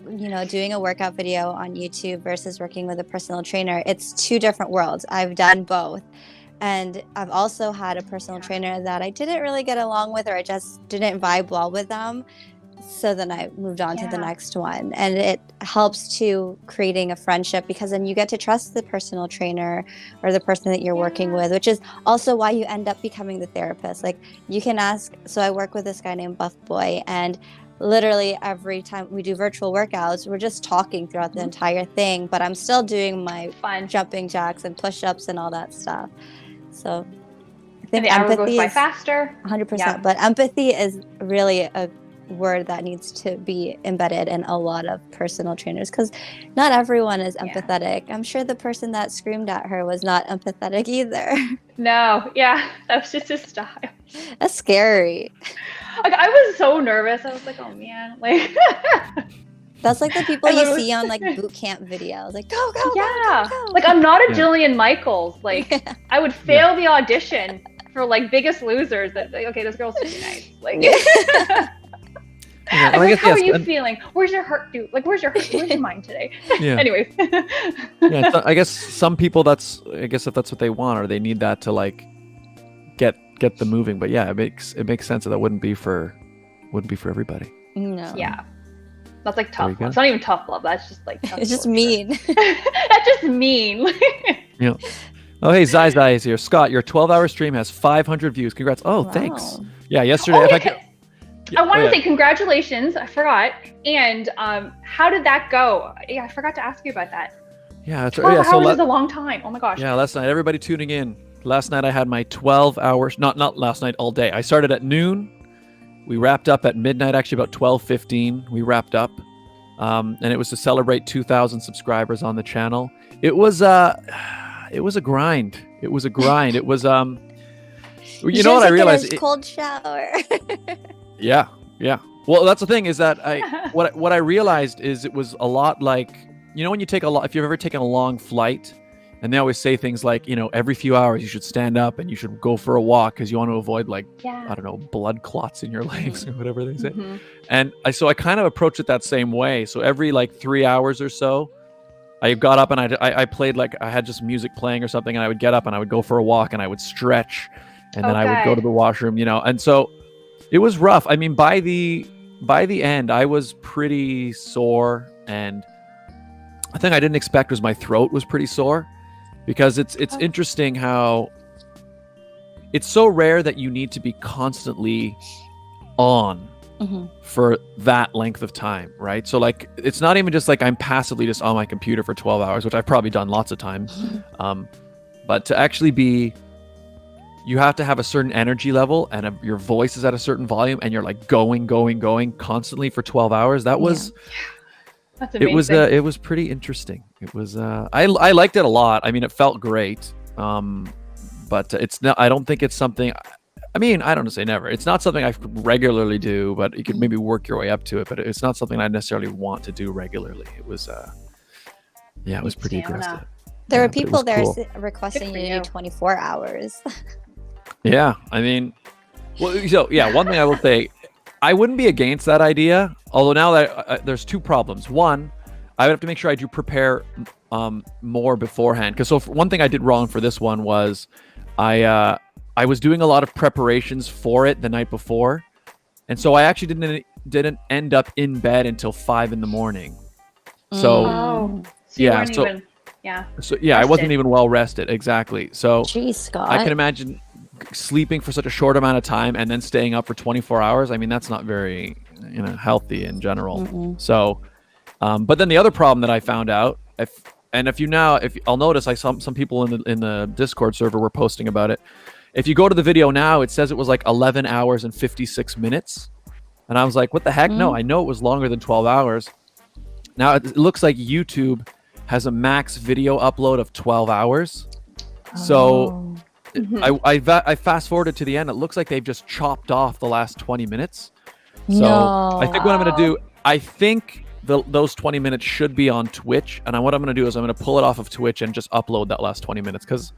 doing a workout video on YouTube versus working with a personal trainer, it's two different worlds. I've done both. And I've also had a personal trainer that I didn't really get along with, or I just didn't vibe well with them. So then I moved on to the next one. And it helps to creating a friendship, because then you get to trust the personal trainer or the person that you're working with, which is also why you end up becoming the therapist. Like you can ask, so I work with this guy named Buff Boy, and literally every time we do virtual workouts, we're just talking throughout the entire thing, but I'm still doing my Fun. jumping jacks and push-ups and all that stuff. So I And think the hour goes empathy by is faster. 100%. Yeah. But empathy is really a word that needs to be embedded in a lot of personal trainers, because not everyone is empathetic. I'm sure the person that screamed at her was not empathetic either. No, yeah, that was just his style. That's scary. Like, I was so nervous. I was like, oh man, like. That's like the people I you literally- see on like boot camp videos. Like, go, go, Yeah, go, go, go. like I'm not a Yeah. Jillian Michaels. Like I would fail the audition for like Biggest Losers. That like, okay, this girl's too nice. Like, Yeah, I'm I like, guess, how yes, are you and- feeling? Where's your heart, dude? Like, where's your heart? Where's your mind today? Yeah. Anyways. Yeah, so I guess some people I guess if that's what they want, or they need that to like get them moving. But yeah, it makes sense that wouldn't be for everybody. No. Yeah, that's like There tough you go. love. It's not even tough love. That's just like tough It's just love. mean. That's just mean. Yeah. Oh, hey, Zai Zai is here. Scott, your 12-hour stream has 500 views. Congrats. Oh, Wow. thanks. Yeah, yesterday. Oh, if I yeah, could- I wanted oh, to yeah. say congratulations. I forgot. And how did that go? Yeah, I forgot to ask you about that. Yeah, that's 12 yeah. So hours is a long time. Oh my gosh. yeah, last night, everybody tuning in. Last night I had my 12 hours. Not last night, all day. I started at noon. We wrapped up at midnight. Actually, about 12:15. We wrapped up, and it was to celebrate 2,000 subscribers on the channel. It was a grind. It was a grind. It was You know what I realized? Cold shower. Yeah. Well, that's the thing is that what I realized is it was a lot like, you know, when you take if you've ever taken a long flight, and they always say things like, you know, every few hours you should stand up and you should go for a walk because you want to avoid like, Yeah. I don't know, blood clots in your legs or whatever they say. Mhm. And I kind of approached it that same way. So every like 3 hours or so, I got up and I played, like I had just music playing or something, and I would get up and I would go for a walk and I would stretch, and then I would go Okay. to the washroom, you know. And so it was rough. I mean, by the end, I was pretty sore, and the thing I didn't expect was my throat was pretty sore, because it's interesting how it's so rare that you need to be constantly on for that length of time, right? So like, it's not even just like I'm passively just on my computer for 12 hours, which I've probably done lots of times. But to actually be, you have to have a certain energy level, and your voice is at a certain volume, and you're like going constantly for 12 hours. That was, That's amazing. it was pretty interesting. It was, I liked it a lot. I mean, it felt great. But it's not, I don't think it's something, I mean, I don't say never. It's not something I regularly do, but you could maybe work your way up to it. But it's not something I necessarily want to do regularly. It was, it was pretty Stamina. aggressive. There Yeah, were but it people was there cool. requesting Good for you to you. do 24 hours. Yeah, I mean, well, so yeah, one thing I will say, I wouldn't be against that idea. Although now that there's two problems. One, I would have to make sure I do prepare more beforehand. Because one thing I did wrong for this one was I was doing a lot of preparations for it the night before, and so I actually didn't end up in bed until 5 a.m. So Oh, so you yeah, weren't so- even, yeah. I wasn't Rested. even well rested. Exactly. So Jeez, Scott. I can imagine sleeping for such a short amount of time and then staying up for 24 hours. I mean, that's not very, healthy in general. So, but then the other problem that I found out, if I'll notice, I saw some people in the Discord server were posting about it. If you go to the video now, it says it was like 11 hours and 56 minutes. And I was like, what the heck? No, I know it was longer than 12 hours. Now it looks like YouTube has a max video upload of 12 hours. So I fast forwarded to the end. It looks like they've just chopped off the last 20 minutes. So I think what I'm going to do, I think those 20 minutes should be on Twitch. And what I'm going to do is I'm going to pull it off of Twitch and just upload that last 20 minutes, because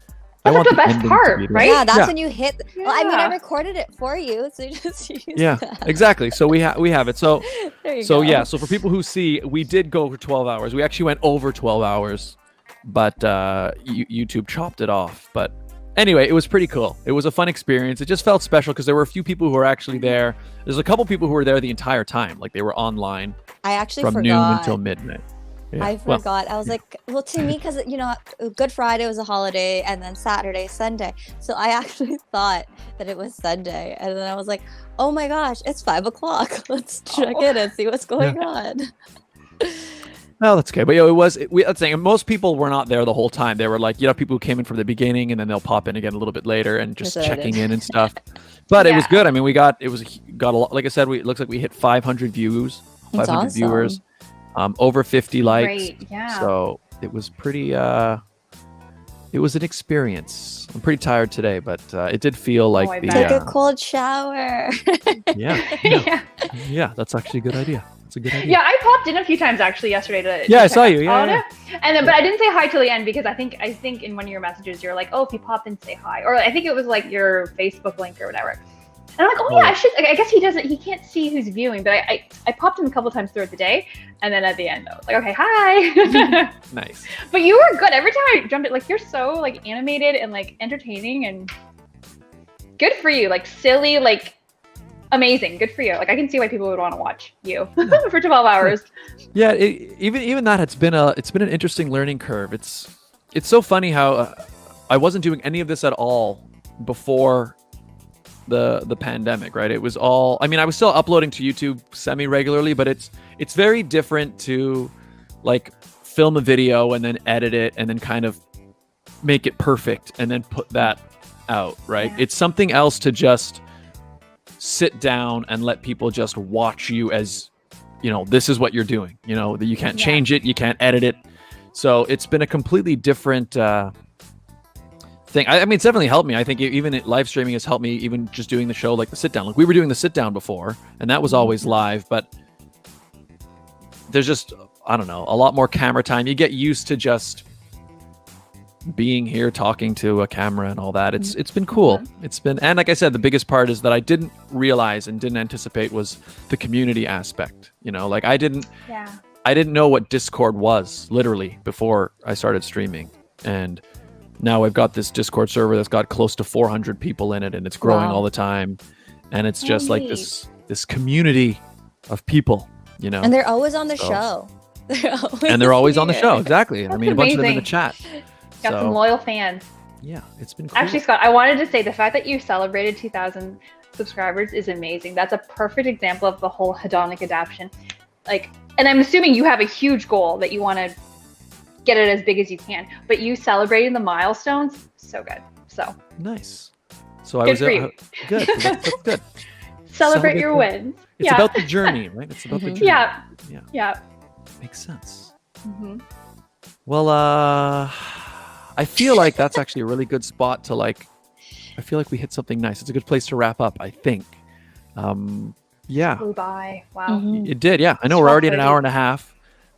I That's want like the best ending part, to be there. right? Yeah, that's Yeah. when you hit. Well, I mean, I Yeah. recorded it for you, so you just use Yeah, that. exactly. So we have it. So There you so go. yeah, so for people who see, we did go for 12 hours. We actually went over 12 hours, but YouTube chopped it off. But anyway, it was pretty cool. It was a fun experience. It just felt special because there were a few people who were actually there. There's a couple people who were there the entire time, like they were online I actually from noon forgot. until midnight. Yeah. I Well, forgot. I was like, well, to me, because, Good Friday was a holiday and then Saturday, Sunday. So I actually thought that it was Sunday. And then I was like, oh my gosh, it's 5 o'clock. Let's check in and see what's going on. well, that's okay. But that's saying most people were not there the whole time. They were like, people who came in from the beginning and then they'll pop in again a little bit later and just That's what I checking did. in and stuff. But it was Yeah. good. I mean, we got a lot. Like I said, it looks like we hit 500 views, That's 500 awesome. viewers, over 50 likes. Great, yeah. So it was pretty. It was an experience. I'm pretty tired today, but it did feel like I the. bet. Take a cold shower. Yeah. That's actually a good idea. It's a good idea. Yeah, I popped in a few times actually yesterday to Yeah, I check saw out you, yeah, Alaina. And then, but I didn't say hi till the end because I think in one of your messages you're like, oh, if you pop in, say hi, or I think it was like your Facebook link or whatever. And I'm like, oh yeah, I should. I guess he can't see who's viewing, but I popped in a couple times throughout the day, and then at the end I was like, okay, hi. Nice. But you were good every time I jumped in. Like you're so like animated and like entertaining and good for you. Like silly, like amazing. Good for you. Like I can see why people would want to watch you for 12 hours. Yeah, even that it's been an interesting learning curve. It's so funny how I wasn't doing any of this at all before the pandemic, right? It was all, I mean, I was still uploading to YouTube semi regularly, but it's very different to like film a video and then edit it and then kind of make it perfect and then put that out, right? Yeah. It's something else to just sit down and let people just watch you as, this is what you're doing, that you can't change it, you can't edit it. So it's been a completely different thing. I mean, it's definitely helped me. I think even live streaming has helped me, even just doing the show, like the sit down. Like we were doing the sit down before, and that was always live, but there's just, I don't know, a lot more camera time. You get used to just being here talking to a camera and all that. It's been cool. It's been, and like I said, the biggest part is that I didn't realize and didn't anticipate was the community aspect. Like I didn't know what Discord was literally before I started streaming, and now I've got this Discord server that's got close to 400 people in it, and it's growing all the time. And it's just like this community of people, And they're always on the show. They're always on the show. Exactly. That's I mean, a bunch of them in the amazing. chat. Got some loyal fans. Yeah, it's been cool. Actually, Scott, I wanted to say the fact that you celebrated 2,000 subscribers is amazing. That's a perfect example of the whole hedonic adaptation. Like, and I'm assuming you have a huge goal that you want to get it as big as you can, but you celebrating the milestones, so good. So nice. So I Good was for you. good. That's good. celebrate your wins. It's about the journey, right? It's about the journey. Yeah. Makes sense. Mm-hmm. Well, I feel like that's actually a really good spot to I feel like we hit something nice. It's a good place to wrap up, I think. Yeah. Flew by. Wow. Mhm. It did, yeah. I know we're already at an 12:30. hour and a half,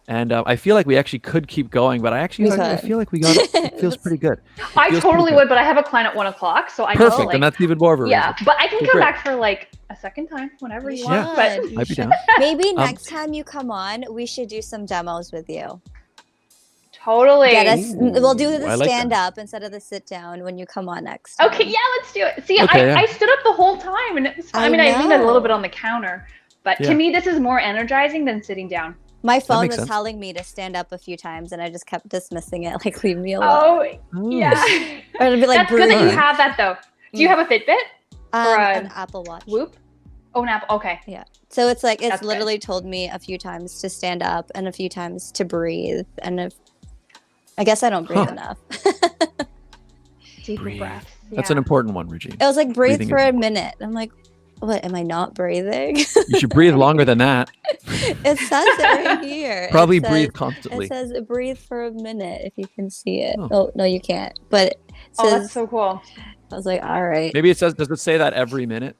and I feel like we actually could keep going, but I feel like we got it. It feels pretty good. I Feels totally pretty would, but I have a client at 1:00, so I Perfect, know, like, and that's even more of a reason. yeah. But I can Okay, come great. back for like a second time whenever you Yeah. want. But You I'd be should. down. Maybe next time you come on, we should do some demos with you. totally. We'll do the I like that. stand up instead of the sit down when you come on next time. Okay, yeah, let's do it. See, Okay, I yeah. stood up the whole time, and it was fun. I I mean, I leaned a little know. bit on the counter, but Yeah. to me, this is more energizing than sitting down. My phone makes was sense. telling me to stand up a few times, and I just kept dismissing it, like leave me alone. Oh, yeah. Or it'd be like That's good that you breathe. have that, though. Do you have a Fitbit? or a an Apple Watch. Whoop. Oh, an Apple. Okay. Yeah. So it's like it's That's good. literally told me a few times to stand up and a few times to breathe, and if I guess I don't breathe Huh. enough. Deep Breathe. breaths. That's an important one, Regine. It was like breathe Breathing for is a important. minute. I'm like, what? Am I not breathing? You should breathe longer than that. It says it right here. Probably It says- breathe constantly. It says breathe for a minute if you can see it. Oh. Oh, no, you can't. But it Oh, says, that's so cool. I was like, all right. Maybe it says, does it say that every minute?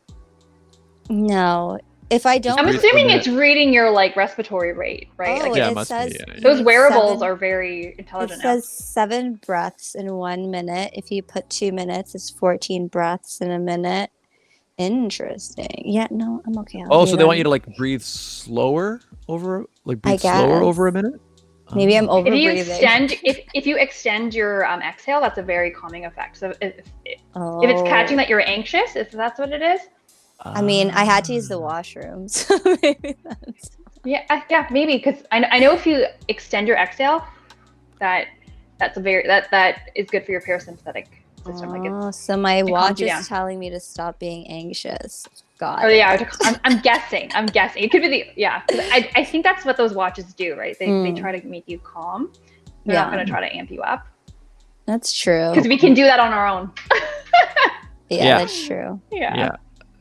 No. If I don't, I'm Breathe for a assuming minute. it's reading your like respiratory rate, right? Oh, Like, Yeah, it it must says be. Yeah, yeah. those wearables 7 are very It intelligent now. says 7 breaths in 1 minute. If you put 2 minutes, it's 14 breaths in a minute. Interesting. Yeah, no, I'm okay. I'll Oh, do so they want that. you to like breathe slower over, like I breathe slower guess. over a minute? Maybe I'm Oh. over If you breathing. extend, if you extend your exhale, that's a very calming effect. So if it's catching that you're anxious, if that's what it is, I mean, I had to use the Ah. washroom, so maybe that's. Yeah, maybe, because I know if you extend your exhale, that is good for your parasympathetic system. Oh, so my calms watch you is down. telling me to stop being anxious. Got Oh it. yeah, I'm guessing. It could be 'cause I think that's what those watches do, right? They try to make you calm. They're not going to try to amp you up. That's true. Because we can do that on our own. Yeah, that's true. Yeah.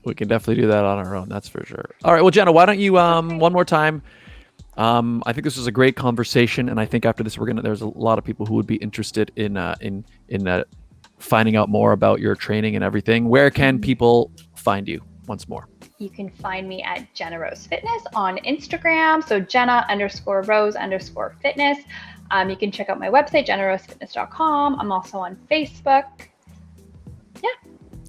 We can definitely do that on our own. That's for sure. All right. Well, Jenna, why don't you one more time? I think this was a great conversation, and I think after this, there's a lot of people who would be interested in finding out more about your training and everything. Where can people find you once more? You can find me at Jenna Rose Fitness on Instagram. So Jenna_Rose_fitness. You can check out my website, jennarosefitness.com. I'm also on Facebook. Yeah.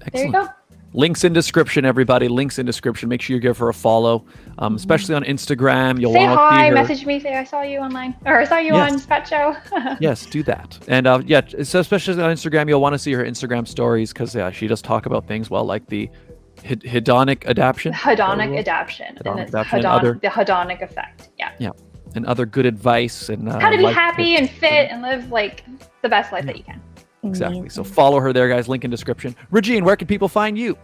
Excellent. There you go. Links in description, everybody. Links in description. Make sure you give her a follow, especially on Instagram. You'll Say want to hi, see her. message me, say I saw you online, or I saw you on Pet Show. Yes, do that. And so especially on Instagram, you'll want to see her Instagram stories because she does talk about things like the hedonic adaptation. Hedonic adaptation. And it's the hedonic effect. Yeah. Yeah. And other good advice and how to be happy and fit and live like the best life that you can. Exactly. So follow her there, guys. Link in description. Regine, where can people find you?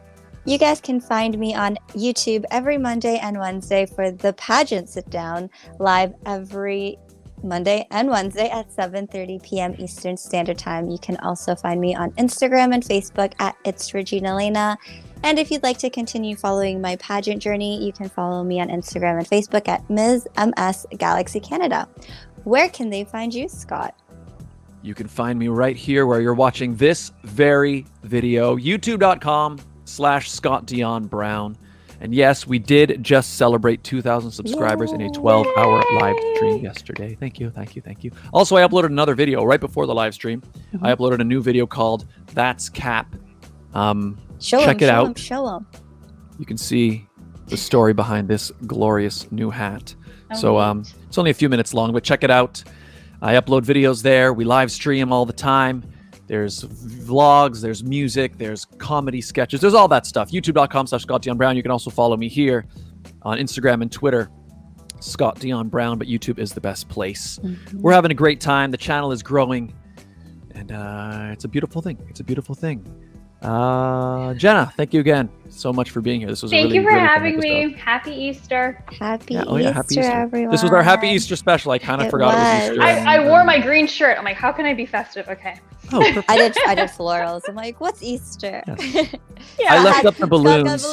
You guys can find me on YouTube every Monday and Wednesday for the pageant sit down, live every Monday and Wednesday at 7:30 p.m. Eastern Standard Time. You can also find me on Instagram and Facebook at It's Regine Alaina. And if you'd like to continue following my pageant journey, you can follow me on Instagram and Facebook at Ms. MS Galaxy Canada. Where can they find you, Scott? You can find me right here where you're watching this very video, youtube.com/Scott Dion Brown. And yes, we did just celebrate 2,000 subscribers in a 12-hour live stream yesterday. Thank you. Also, I uploaded another video right before the live stream. I uploaded a new video called That's Cap. Check it out. Show them. You can see the story behind this glorious new hat. So it's only a few minutes long, but check it out. I upload videos there. We live stream all the time. There's vlogs, there's music, there's comedy sketches, there's all that stuff. YouTube.com/Scott Dion Brown. You can also follow me here on Instagram and Twitter, Scott Dion Brown, but YouTube is the best place. We're having a great time. The channel is growing, and it's a beautiful thing. Jenna, thank you again so much for being here. This was Thank a really, you for really having fun me. episode. Happy Easter. Happy Happy Easter, everyone. This was our Happy Easter special. I kind of forgot it was Easter. I wore my green shirt. I'm like, how can I be festive? Okay. Oh, perfect. I did florals. I'm like, what's Easter? Yes. I left up the balloons.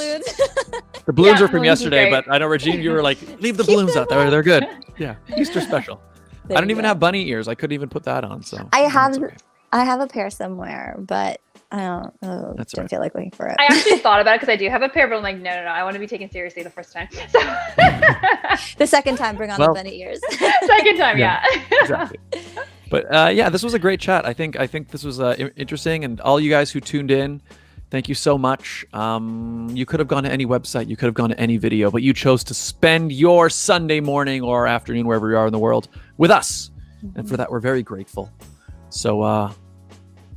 The balloons are from yesterday, but I know, Regine, you were like, leave the balloons out there. They're good. Yeah, Easter special. I don't even have bunny ears. I couldn't even put that on. So I have a pair somewhere, but I don't feel like looking for it. I actually thought about it because I do have a pair, but I'm like, no. I want to be taken seriously the first time. So the second time, bring on the bunny ears. Second time, yeah. Exactly. But this was a great chat. I think this was interesting, and all you guys who tuned in, thank you so much. You could have gone to any website, you could have gone to any video, but you chose to spend your Sunday morning or afternoon, wherever you are in the world, with us. And for that, we're very grateful. So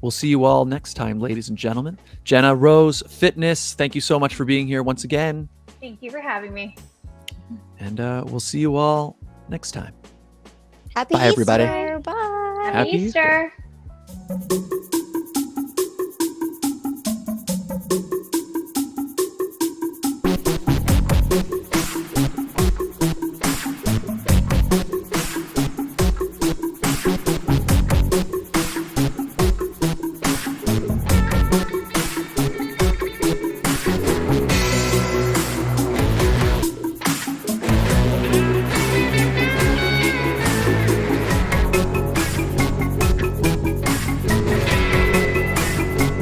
we'll see you all next time, ladies and gentlemen. Jenna Rose Fitness, thank you so much for being here once again. Thank you for having me. And we'll see you all next time. Happy Bye, Easter. everybody. Bye. Happy Easter. Easter.